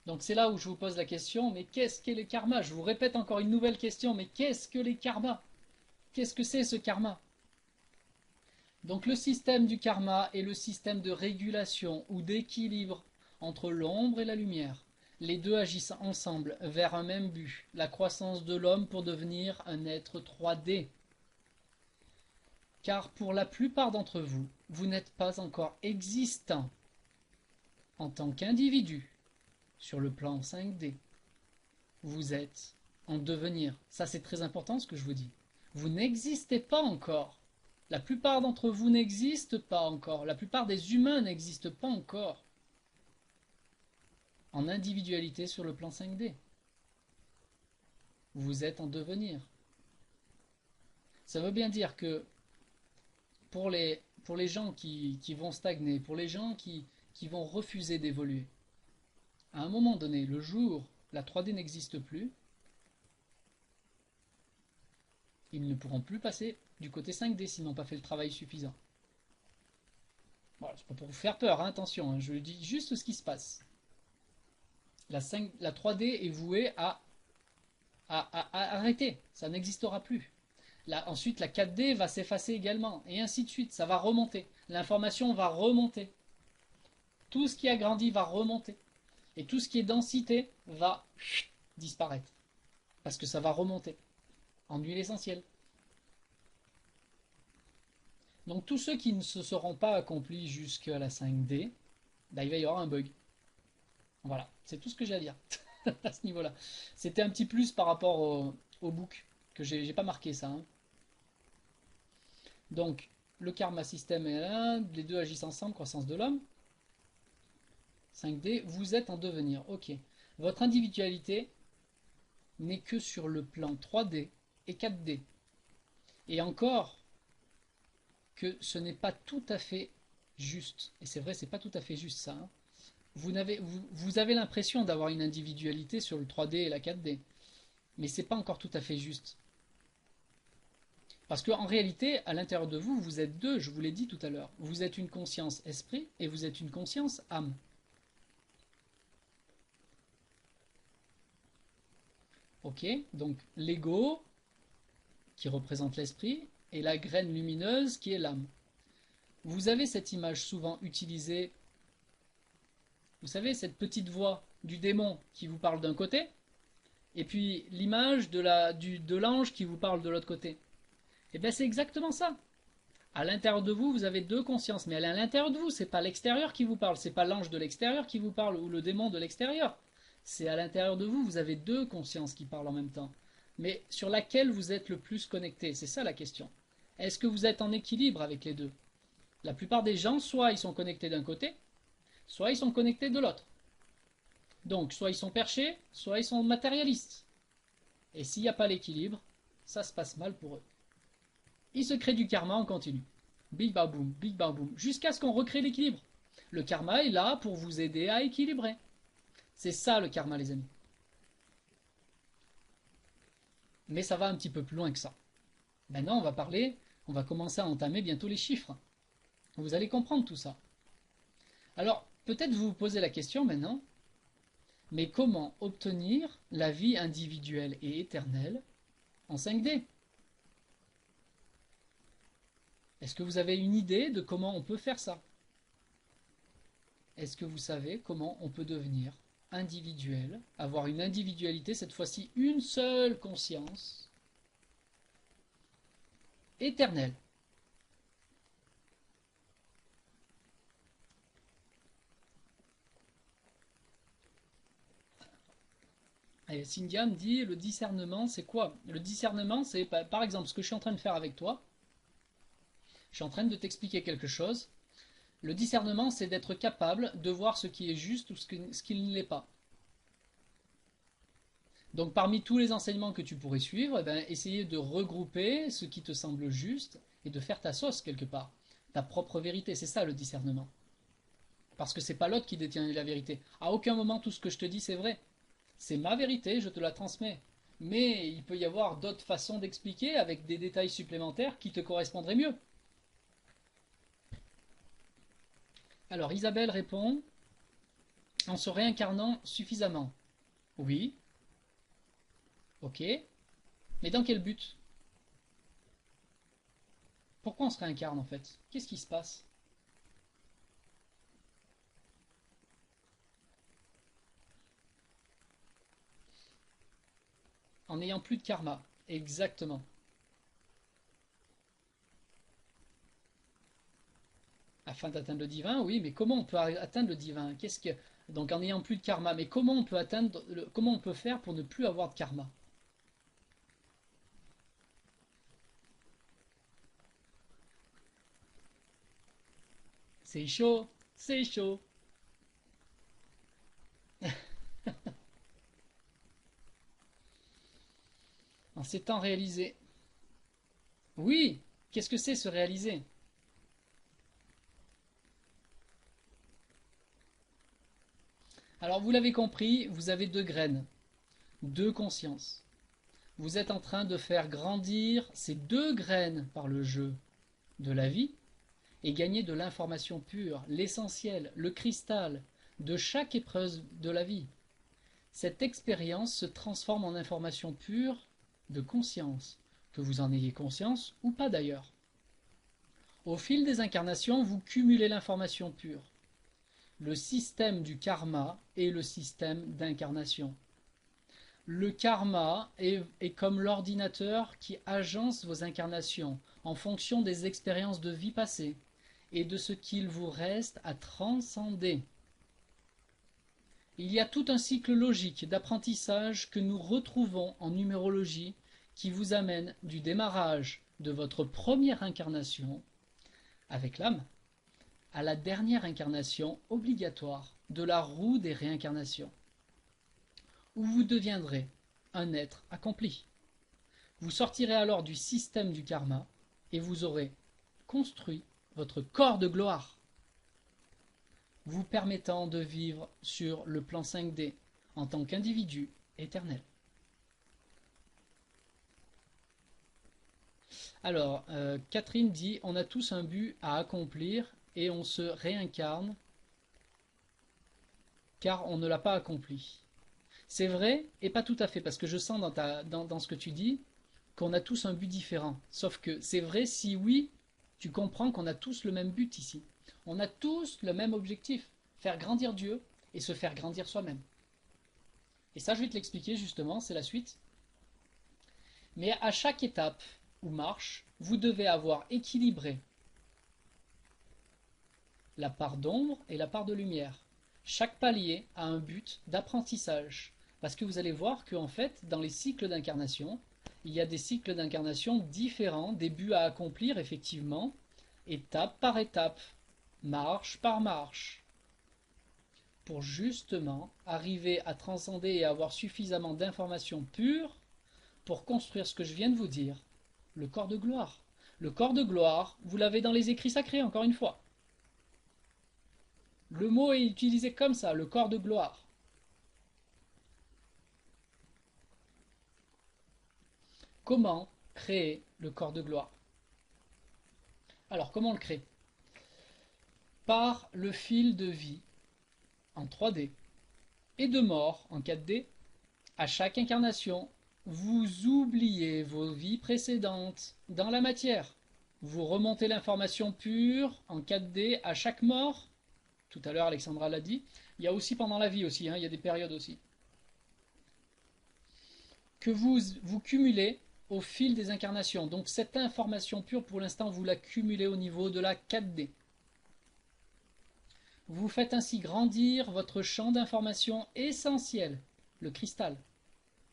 [SPEAKER 1] Donc c'est là où je vous pose la question, mais qu'est-ce qu'est le karma? Je vous répète encore une nouvelle question, mais qu'est-ce que les karmas? Qu'est-ce que c'est ce karma? Donc le système du karma est le système de régulation ou d'équilibre entre l'ombre et la lumière. Les deux agissent ensemble vers un même but, la croissance de l'homme pour devenir un être 3D. Car pour la plupart d'entre vous, vous n'êtes pas encore existant en tant qu'individu sur le plan 5D. Vous êtes en devenir. Ça, c'est très important ce que je vous dis. Vous n'existez pas encore. La plupart d'entre vous n'existent pas encore. La plupart des humains n'existent pas encore en individualité sur le plan 5D. Vous êtes en devenir. Ça veut bien dire que pour les gens qui vont stagner, pour les gens qui vont refuser d'évoluer, à un moment donné, le jour la 3D n'existe plus, ils ne pourront plus passer du côté 5D s'ils n'ont pas fait le travail suffisant. Voilà, c'est pas pour vous faire peur, hein, attention, hein, je dis juste ce qui se passe. La 3D est vouée à arrêter, ça n'existera plus. Ensuite, la 4D va s'effacer également, et ainsi de suite, ça va remonter. L'information va remonter. Tout ce qui a grandi va remonter. Et tout ce qui est densité va disparaître. Parce que ça va remonter en huile essentielle. Donc tous ceux qui ne se seront pas accomplis jusqu'à la 5D, bah, il va y avoir un bug. Voilà, c'est tout ce que j'ai à dire à ce niveau-là. C'était un petit plus par rapport au book, que j'ai pas marqué ça, hein. Donc, le karma système est là, les deux agissent ensemble, croissance de l'homme. 5D, vous êtes en devenir, ok. Votre individualité n'est que sur le plan 3D et 4D. Et encore que ce n'est pas tout à fait juste. Et c'est vrai, c'est pas tout à fait juste ça, hein. Vous avez l'impression d'avoir une individualité sur le 3D et la 4D. Mais c'est pas encore tout à fait juste. Parce qu'en réalité, à l'intérieur de vous, vous êtes deux, je vous l'ai dit tout à l'heure. Vous êtes une conscience esprit et vous êtes une conscience âme. Ok, donc l'ego, qui représente l'esprit, et la graine lumineuse, qui est l'âme. Vous avez cette image souvent utilisée, vous savez, cette petite voix du démon qui vous parle d'un côté, et puis l'image de l'ange qui vous parle de l'autre côté. Et bien c'est exactement ça. À l'intérieur de vous, vous avez deux consciences, mais elle est à l'intérieur de vous, c'est pas l'extérieur qui vous parle, c'est pas l'ange de l'extérieur qui vous parle ou le démon de l'extérieur. C'est à l'intérieur de vous, vous avez deux consciences qui parlent en même temps. Mais sur laquelle vous êtes le plus connecté, c'est ça la question. Est-ce que vous êtes en équilibre avec les deux? La plupart des gens, soit ils sont connectés d'un côté, soit ils sont connectés de l'autre. Donc, soit ils sont perchés, soit ils sont matérialistes. Et s'il n'y a pas l'équilibre, ça se passe mal pour eux. Il se crée du karma en continu. Big bang boom, jusqu'à ce qu'on recrée l'équilibre. Le karma est là pour vous aider à équilibrer. C'est ça le karma, les amis. Mais ça va un petit peu plus loin que ça. Maintenant, on va commencer à entamer bientôt les chiffres. Vous allez comprendre tout ça. Alors, peut-être vous vous posez la question maintenant, mais comment obtenir la vie individuelle et éternelle en 5D? Est-ce que vous avez une idée de comment on peut faire ça? Est-ce que vous savez comment on peut devenir individuel, avoir une individualité, cette fois-ci une seule conscience, éternelle? Et Cynthia me dit, le discernement, c'est quoi? Le discernement, c'est par exemple ce que je suis en train de faire avec toi. Je suis en train de t'expliquer quelque chose. Le discernement, c'est d'être capable de voir ce qui est juste ou ce qui ne l'est pas. Donc parmi tous les enseignements que tu pourrais suivre, eh ben, essayer de regrouper ce qui te semble juste et de faire ta sauce quelque part. Ta propre vérité, c'est ça le discernement. Parce que c'est pas l'autre qui détient la vérité. À aucun moment tout ce que je te dis c'est vrai. C'est ma vérité, je te la transmets. Mais il peut y avoir d'autres façons d'expliquer avec des détails supplémentaires qui te correspondraient mieux. Alors Isabelle répond en se réincarnant suffisamment. Oui, ok. Mais dans quel but? Pourquoi on se réincarne en fait? Qu'est-ce qui se passe? En n'ayant plus de karma. Exactement. Afin d'atteindre le divin, oui, mais comment on peut atteindre le divin? Qu'est-ce que Donc en n'ayant plus de karma, mais comment on peut comment on peut faire pour ne plus avoir de karma? C'est chaud, c'est chaud. En s'étant réalisé. Oui, qu'est-ce que c'est se réaliser? Alors vous l'avez compris, vous avez deux graines, deux consciences. Vous êtes en train de faire grandir ces deux graines par le jeu de la vie et gagner de l'information pure, l'essentiel, le cristal de chaque épreuve de la vie. Cette expérience se transforme en information pure de conscience, que vous en ayez conscience ou pas d'ailleurs. Au fil des incarnations, vous cumulez l'information pure. Le système du karma est le système d'incarnation. Le karma est comme l'ordinateur qui agence vos incarnations en fonction des expériences de vie passées et de ce qu'il vous reste à transcender. Il y a tout un cycle logique d'apprentissage que nous retrouvons en numérologie qui vous amène du démarrage de votre première incarnation avec l'âme à la dernière incarnation obligatoire de la roue des réincarnations, où vous deviendrez un être accompli. Vous sortirez alors du système du karma et vous aurez construit votre corps de gloire, vous permettant de vivre sur le plan 5D en tant qu'individu éternel. Alors, Catherine dit, on a tous un but à accomplir et on se réincarne car on ne l'a pas accompli. C'est vrai et pas tout à fait, parce que je sens dans ce que tu dis qu'on a tous un but différent. Sauf que c'est vrai si oui, tu comprends qu'on a tous le même but ici. On a tous le même objectif, faire grandir Dieu et se faire grandir soi-même. Et ça, je vais te l'expliquer justement, c'est la suite. Mais à chaque étape ou marche, vous devez avoir équilibré la part d'ombre et la part de lumière. Chaque palier a un but d'apprentissage. Parce que vous allez voir qu'en fait, dans les cycles d'incarnation, il y a des cycles d'incarnation différents, des buts à accomplir effectivement, étape par étape, marche par marche, pour justement arriver à transcender et avoir suffisamment d'informations pures pour construire ce que je viens de vous dire, le corps de gloire. Le corps de gloire, vous l'avez dans les écrits sacrés, encore une fois. Le mot est utilisé comme ça, le corps de gloire. Comment créer le corps de gloire? Alors, comment on le crée? Par le fil de vie en 3D et de mort en 4D. À chaque incarnation, vous oubliez vos vies précédentes dans la matière. Vous remontez l'information pure en 4D à chaque mort. Tout à l'heure, Alexandra l'a dit. Il y a aussi pendant la vie aussi, hein, il y a des périodes aussi. Que vous cumulez au fil des incarnations. Donc cette information pure, pour l'instant, vous la cumulez au niveau de la 4D. Vous faites ainsi grandir votre champ d'information essentiel, le cristal,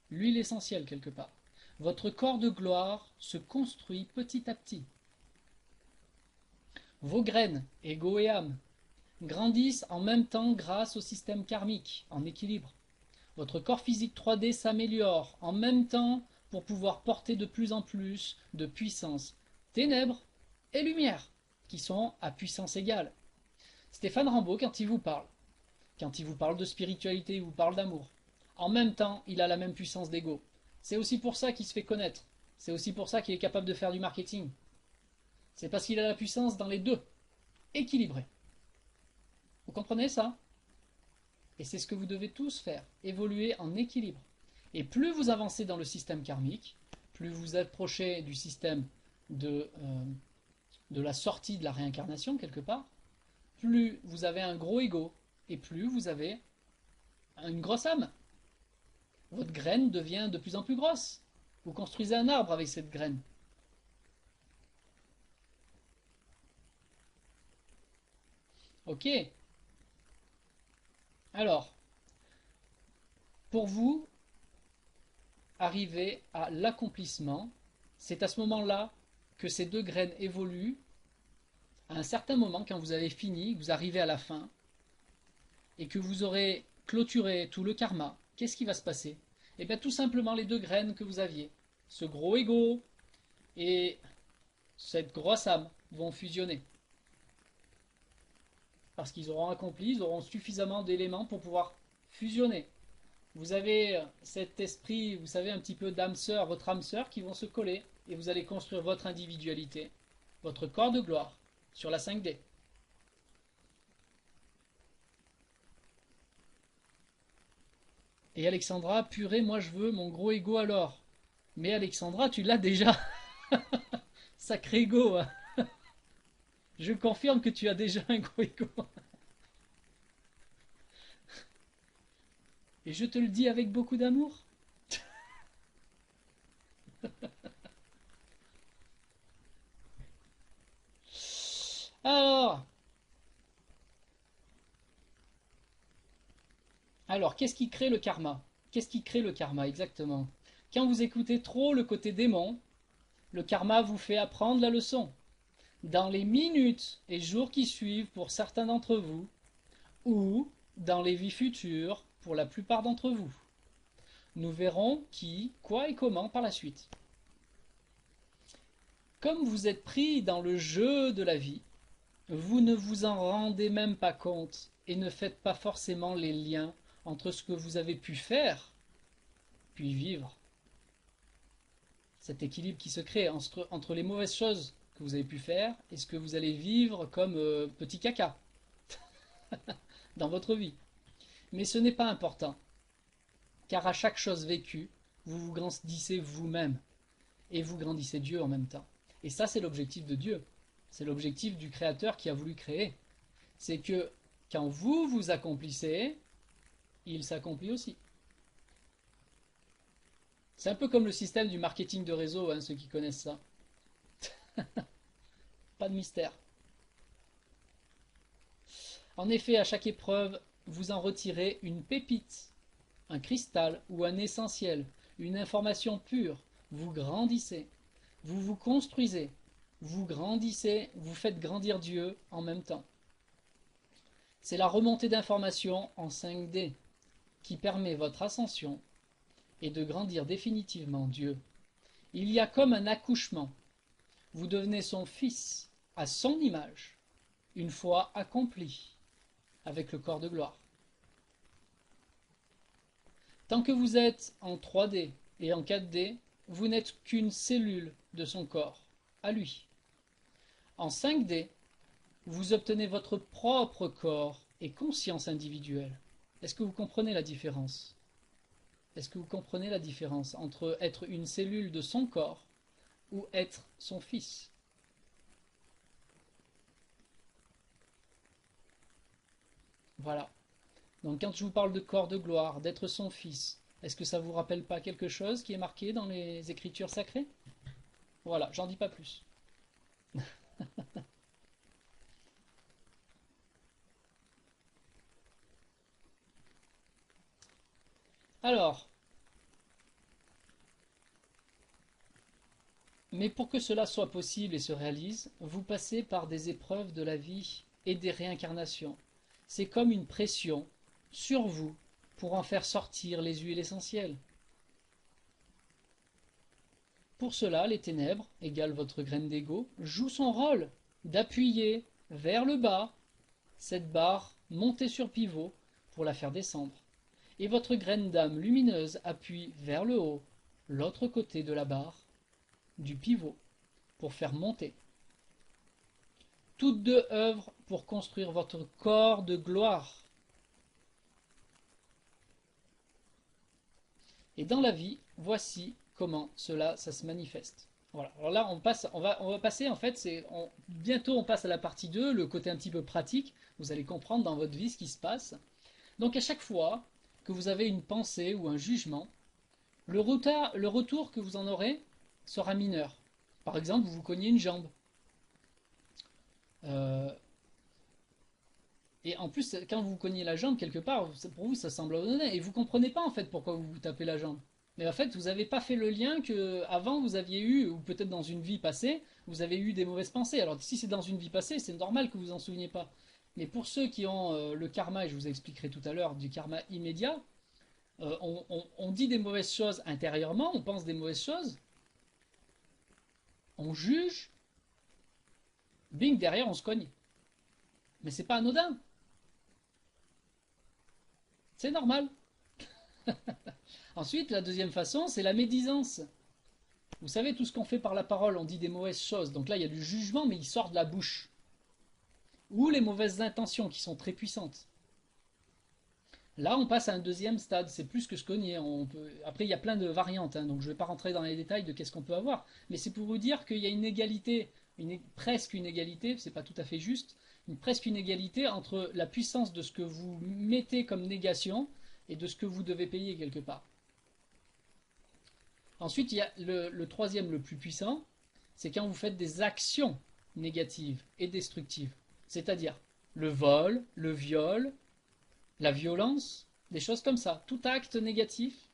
[SPEAKER 1] l'huile essentielle quelque part. Votre corps de gloire se construit petit à petit. Vos graines, ego et âme, grandissent en même temps grâce au système karmique, en équilibre. Votre corps physique 3D s'améliore en même temps pour pouvoir porter de plus en plus de puissance, ténèbres et lumière, qui sont à puissance égale. Stéphane Rambaud, quand il vous parle de spiritualité, il vous parle d'amour. En même temps, il a la même puissance d'ego. C'est aussi pour ça qu'il se fait connaître. C'est aussi pour ça qu'il est capable de faire du marketing. C'est parce qu'il a la puissance dans les deux, équilibrée. Vous comprenez ça? Et c'est ce que vous devez tous faire, évoluer en équilibre. Et plus vous avancez dans le système karmique, plus vous approchez du système de la sortie de la réincarnation quelque part, plus vous avez un gros ego et plus vous avez une grosse âme. Votre graine devient de plus en plus grosse. Vous construisez un arbre avec cette graine. Ok. Alors, pour vous arriver à l'accomplissement, c'est à ce moment-là que ces deux graines évoluent. À un certain moment, quand vous avez fini, vous arrivez à la fin, et que vous aurez clôturé tout le karma, qu'est-ce qui va se passer? Eh bien tout simplement les deux graines que vous aviez, ce gros ego et cette grosse âme, vont fusionner. Parce qu'ils auront accompli, ils auront suffisamment d'éléments pour pouvoir fusionner. Vous avez cet esprit, vous savez, un petit peu d'âme sœur, votre âme sœur qui vont se coller et vous allez construire votre individualité, votre corps de gloire sur la 5D. Et Alexandra, purée, moi je veux mon gros ego alors. Mais Alexandra, tu l'as déjà. Sacré ego, hein. Je confirme que tu as déjà un gros ego. Et je te le dis avec beaucoup d'amour. Alors, alors, qu'est-ce qui crée le karma? Qu'est-ce qui crée le karma exactement? Quand vous écoutez trop le côté démon, le karma vous fait apprendre la leçon. Dans les minutes et jours qui suivent pour certains d'entre vous, ou dans les vies futures pour la plupart d'entre vous. Nous verrons qui, quoi et comment par la suite. Comme vous êtes pris dans le jeu de la vie, vous ne vous en rendez même pas compte et ne faites pas forcément les liens entre ce que vous avez pu faire, puis vivre. Cet équilibre qui se crée entre les mauvaises choses que vous avez pu faire et ce que vous allez vivre comme petit caca dans votre vie. Mais ce n'est pas important, car à chaque chose vécue, vous vous grandissez vous-même et vous grandissez Dieu en même temps. Et ça, c'est l'objectif de Dieu. C'est l'objectif du Créateur qui a voulu créer. C'est que quand vous vous accomplissez, il s'accomplit aussi. C'est un peu comme le système du marketing de réseau, hein, ceux qui connaissent ça. Pas de mystère. En effet, à chaque épreuve, vous en retirez une pépite, un cristal ou un essentiel, une information pure. Vous grandissez, vous vous construisez, vous grandissez, vous faites grandir Dieu en même temps. C'est la remontée d'informations en 5D qui permet votre ascension et de grandir définitivement Dieu. Il y a comme un accouchement. Vous devenez son fils à son image, une fois accompli, avec le corps de gloire. Tant que vous êtes en 3D et en 4D, vous n'êtes qu'une cellule de son corps, à lui. En 5D, vous obtenez votre propre corps et conscience individuelle. Est-ce que vous comprenez la différence? Est-ce que vous comprenez la différence entre être une cellule de son corps ou être son fils? Voilà. Donc quand je vous parle de corps de gloire, d'être son fils, est-ce que ça vous rappelle pas quelque chose qui est marqué dans les Écritures sacrées? Voilà, j'en dis pas plus. Alors, mais pour que cela soit possible et se réalise, vous passez par des épreuves de la vie et des réincarnations. C'est comme une pression sur vous pour en faire sortir les huiles essentielles. Pour cela, les ténèbres, égale votre graine d'ego, jouent son rôle d'appuyer vers le bas cette barre montée sur pivot pour la faire descendre. Et votre graine d'âme lumineuse appuie vers le haut, l'autre côté de la barre, du pivot, pour faire monter. Toutes deux œuvrent pour construire votre corps de gloire. Et dans la vie, voici comment ça se manifeste. Voilà. Alors là, on va passer en fait, bientôt on passe à la partie 2, le côté un petit peu pratique. Vous allez comprendre dans votre vie ce qui se passe. Donc à chaque fois que vous avez une pensée ou un jugement, le retour que vous en aurez sera mineur. Par exemple, vous vous cognez une jambe. Euh, et en plus, quand vous vous cognez la jambe quelque part, pour vous, ça semble anodin. Et vous ne comprenez pas en fait pourquoi vous vous tapez la jambe. Mais en fait, vous n'avez pas fait le lien que avant vous aviez eu, ou peut-être dans une vie passée, vous avez eu des mauvaises pensées. Alors si c'est dans une vie passée, c'est normal que vous en souveniez pas. Mais pour ceux qui ont le karma, et je vous expliquerai tout à l'heure, du karma immédiat, on dit des mauvaises choses intérieurement, on pense des mauvaises choses, on juge, bing, derrière on se cogne. Mais c'est pas anodin. C'est normal. Ensuite, la deuxième façon, c'est la médisance. Vous savez, tout ce qu'on fait par la parole, on dit des mauvaises choses. Donc là, il y a du jugement, mais il sort de la bouche. Ou les mauvaises intentions qui sont très puissantes. Là, on passe à un deuxième stade. C'est plus que ce qu'on y est. Après, il y a plein de variantes, hein, donc je ne vais pas rentrer dans les détails de qu'est-ce qu'on peut avoir. Mais c'est pour vous dire qu'il y a une égalité, presque une égalité, c'est pas tout à fait juste, presque une égalité entre la puissance de ce que vous mettez comme négation et de ce que vous devez payer quelque part. Ensuite, il y a le troisième, le plus puissant, c'est quand vous faites des actions négatives et destructives. C'est-à-dire le vol, le viol, la violence, des choses comme ça. Tout acte négatif,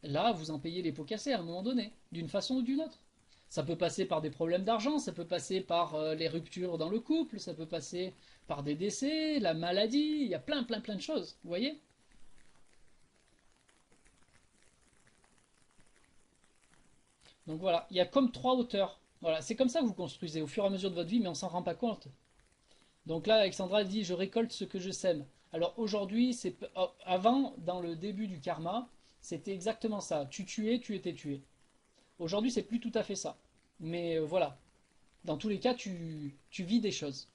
[SPEAKER 1] là, vous en payez les pots cassés à un moment donné, d'une façon ou d'une autre. Ça peut passer par des problèmes d'argent, ça peut passer par les ruptures dans le couple, ça peut passer par des décès, la maladie, il y a plein, plein, plein de choses, vous voyez. Donc voilà, il y a comme trois hauteurs. Voilà, c'est comme ça que vous construisez au fur et à mesure de votre vie, mais on s'en rend pas compte. Donc là, Alexandra dit, je récolte ce que je sème. Alors aujourd'hui, avant, dans le début du karma, c'était exactement ça. Tu tuais, tu étais tué. Aujourd'hui, c'est plus tout à fait ça. Mais voilà, dans tous les cas, tu vis des choses.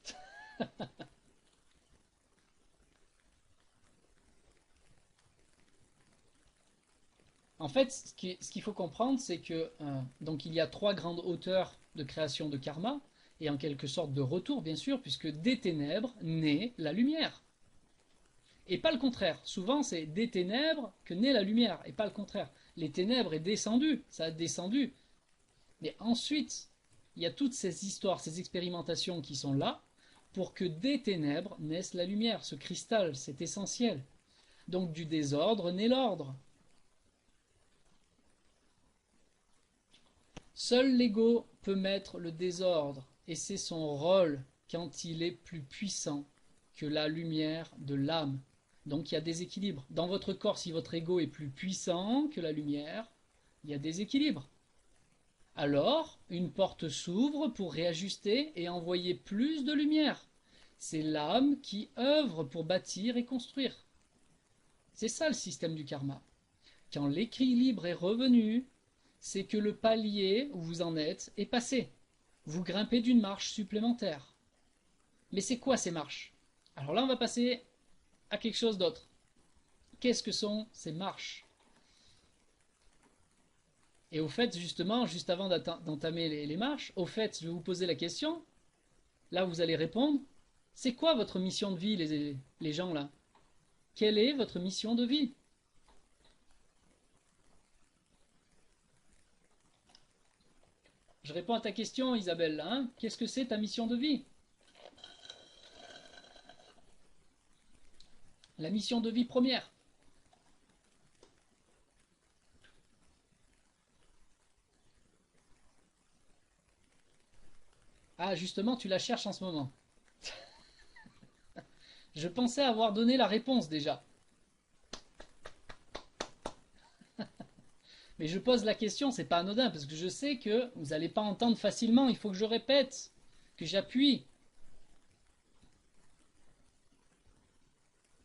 [SPEAKER 1] En fait, ce qu'il faut comprendre, c'est que donc il y a trois grandes hauteurs de création de karma, et en quelque sorte de retour, bien sûr, puisque des ténèbres naît la lumière. Et pas le contraire. Souvent, c'est des ténèbres que naît la lumière, et pas le contraire. Les ténèbres est descendu, ça a descendu. Mais ensuite, il y a toutes ces histoires, ces expérimentations qui sont là, pour que des ténèbres naisse la lumière, ce cristal, c'est essentiel. Donc du désordre naît l'ordre. Seul l'ego peut mettre le désordre, et c'est son rôle quand il est plus puissant que la lumière de l'âme. Donc il y a des équilibres. Dans votre corps, si votre ego est plus puissant que la lumière, il y a des équilibres. Alors, une porte s'ouvre pour réajuster et envoyer plus de lumière. C'est l'âme qui œuvre pour bâtir et construire. C'est ça le système du karma. Quand l'équilibre est revenu, c'est que le palier où vous en êtes est passé. Vous grimpez d'une marche supplémentaire. Mais c'est quoi ces marches? Alors là, on va passer à quelque chose d'autre. Qu'est-ce que sont ces marches? Et au fait, justement, juste avant d'entamer les marches, au fait, je vais vous poser la question. Là, vous allez répondre. C'est quoi votre mission de vie, les gens là? Quelle est votre mission de vie? Je réponds à ta question, Isabelle. Hein. Qu'est-ce que c'est ta mission de vie? La mission de vie première. Ah, justement, tu la cherches en ce moment. Je pensais avoir donné la réponse déjà. Mais je pose la question, c'est pas anodin, parce que je sais que vous n'allez pas entendre facilement, il faut que je répète, que j'appuie.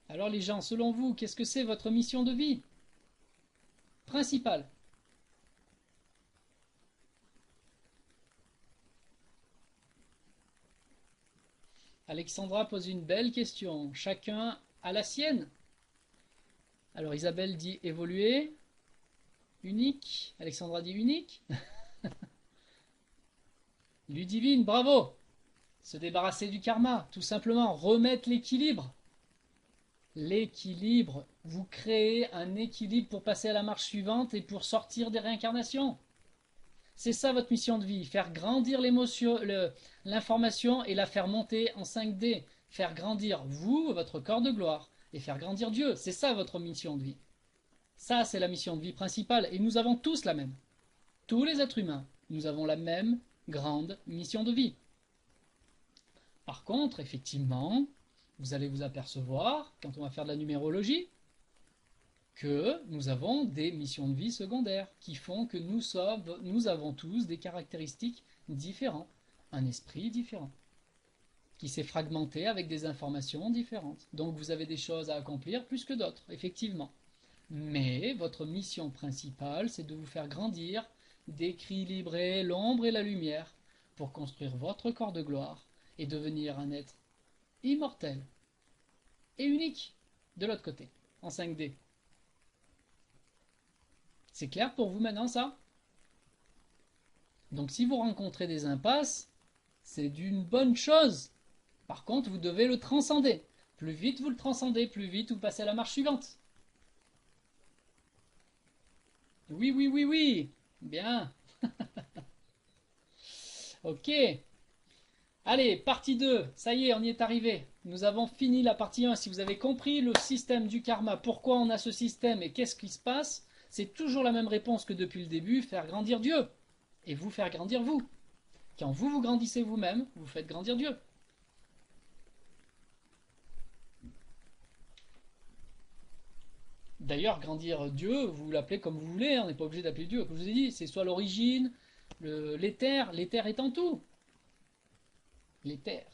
[SPEAKER 1] Alors les gens, selon vous, qu'est-ce que c'est votre mission de vie principale? Alexandra pose une belle question. Chacun a la sienne. Alors Isabelle dit évoluer, unique. Alexandra dit unique. Ludivine, bravo. Se débarrasser du karma, tout simplement, remettre l'équilibre. L'équilibre. Vous créez un équilibre pour passer à la marche suivante et pour sortir des réincarnations. C'est ça votre mission de vie, faire grandir l'information et la faire monter en 5D, faire grandir vous, votre corps de gloire, et faire grandir Dieu. C'est ça votre mission de vie. Ça, c'est la mission de vie principale, et nous avons tous la même. Tous les êtres humains, nous avons la même grande mission de vie. Par contre, effectivement, vous allez vous apercevoir, quand on va faire de la numérologie, que nous avons des missions de vie secondaires qui font que nous avons tous des caractéristiques différentes, un esprit différent. qui s'est fragmenté avec des informations différentes. Donc vous avez des choses à accomplir plus que d'autres, effectivement. Mais votre mission principale, c'est de vous faire grandir, d'équilibrer l'ombre et la lumière pour construire votre corps de gloire et devenir un être immortel et unique de l'autre côté, en 5D. C'est clair pour vous maintenant ça? Donc si vous rencontrez des impasses, c'est d'une bonne chose. Par contre, vous devez le transcender. Plus vite vous le transcendez, plus vite vous passez à la marche suivante. Oui, oui, oui, oui. Bien. Ok. Allez, partie 2. Ça y est, on y est arrivé. Nous avons fini la partie 1. Si vous avez compris le système du karma, pourquoi on a ce système et qu'est-ce qui se passe, c'est toujours la même réponse que depuis le début, faire grandir Dieu. Et vous faire grandir vous. Quand vous vous grandissez vous-même, vous faites grandir Dieu. D'ailleurs, grandir Dieu, vous l'appelez comme vous voulez, on n'est pas obligé d'appeler Dieu. Comme je vous ai dit, c'est soit l'origine, l'éther est en tout. L'éther.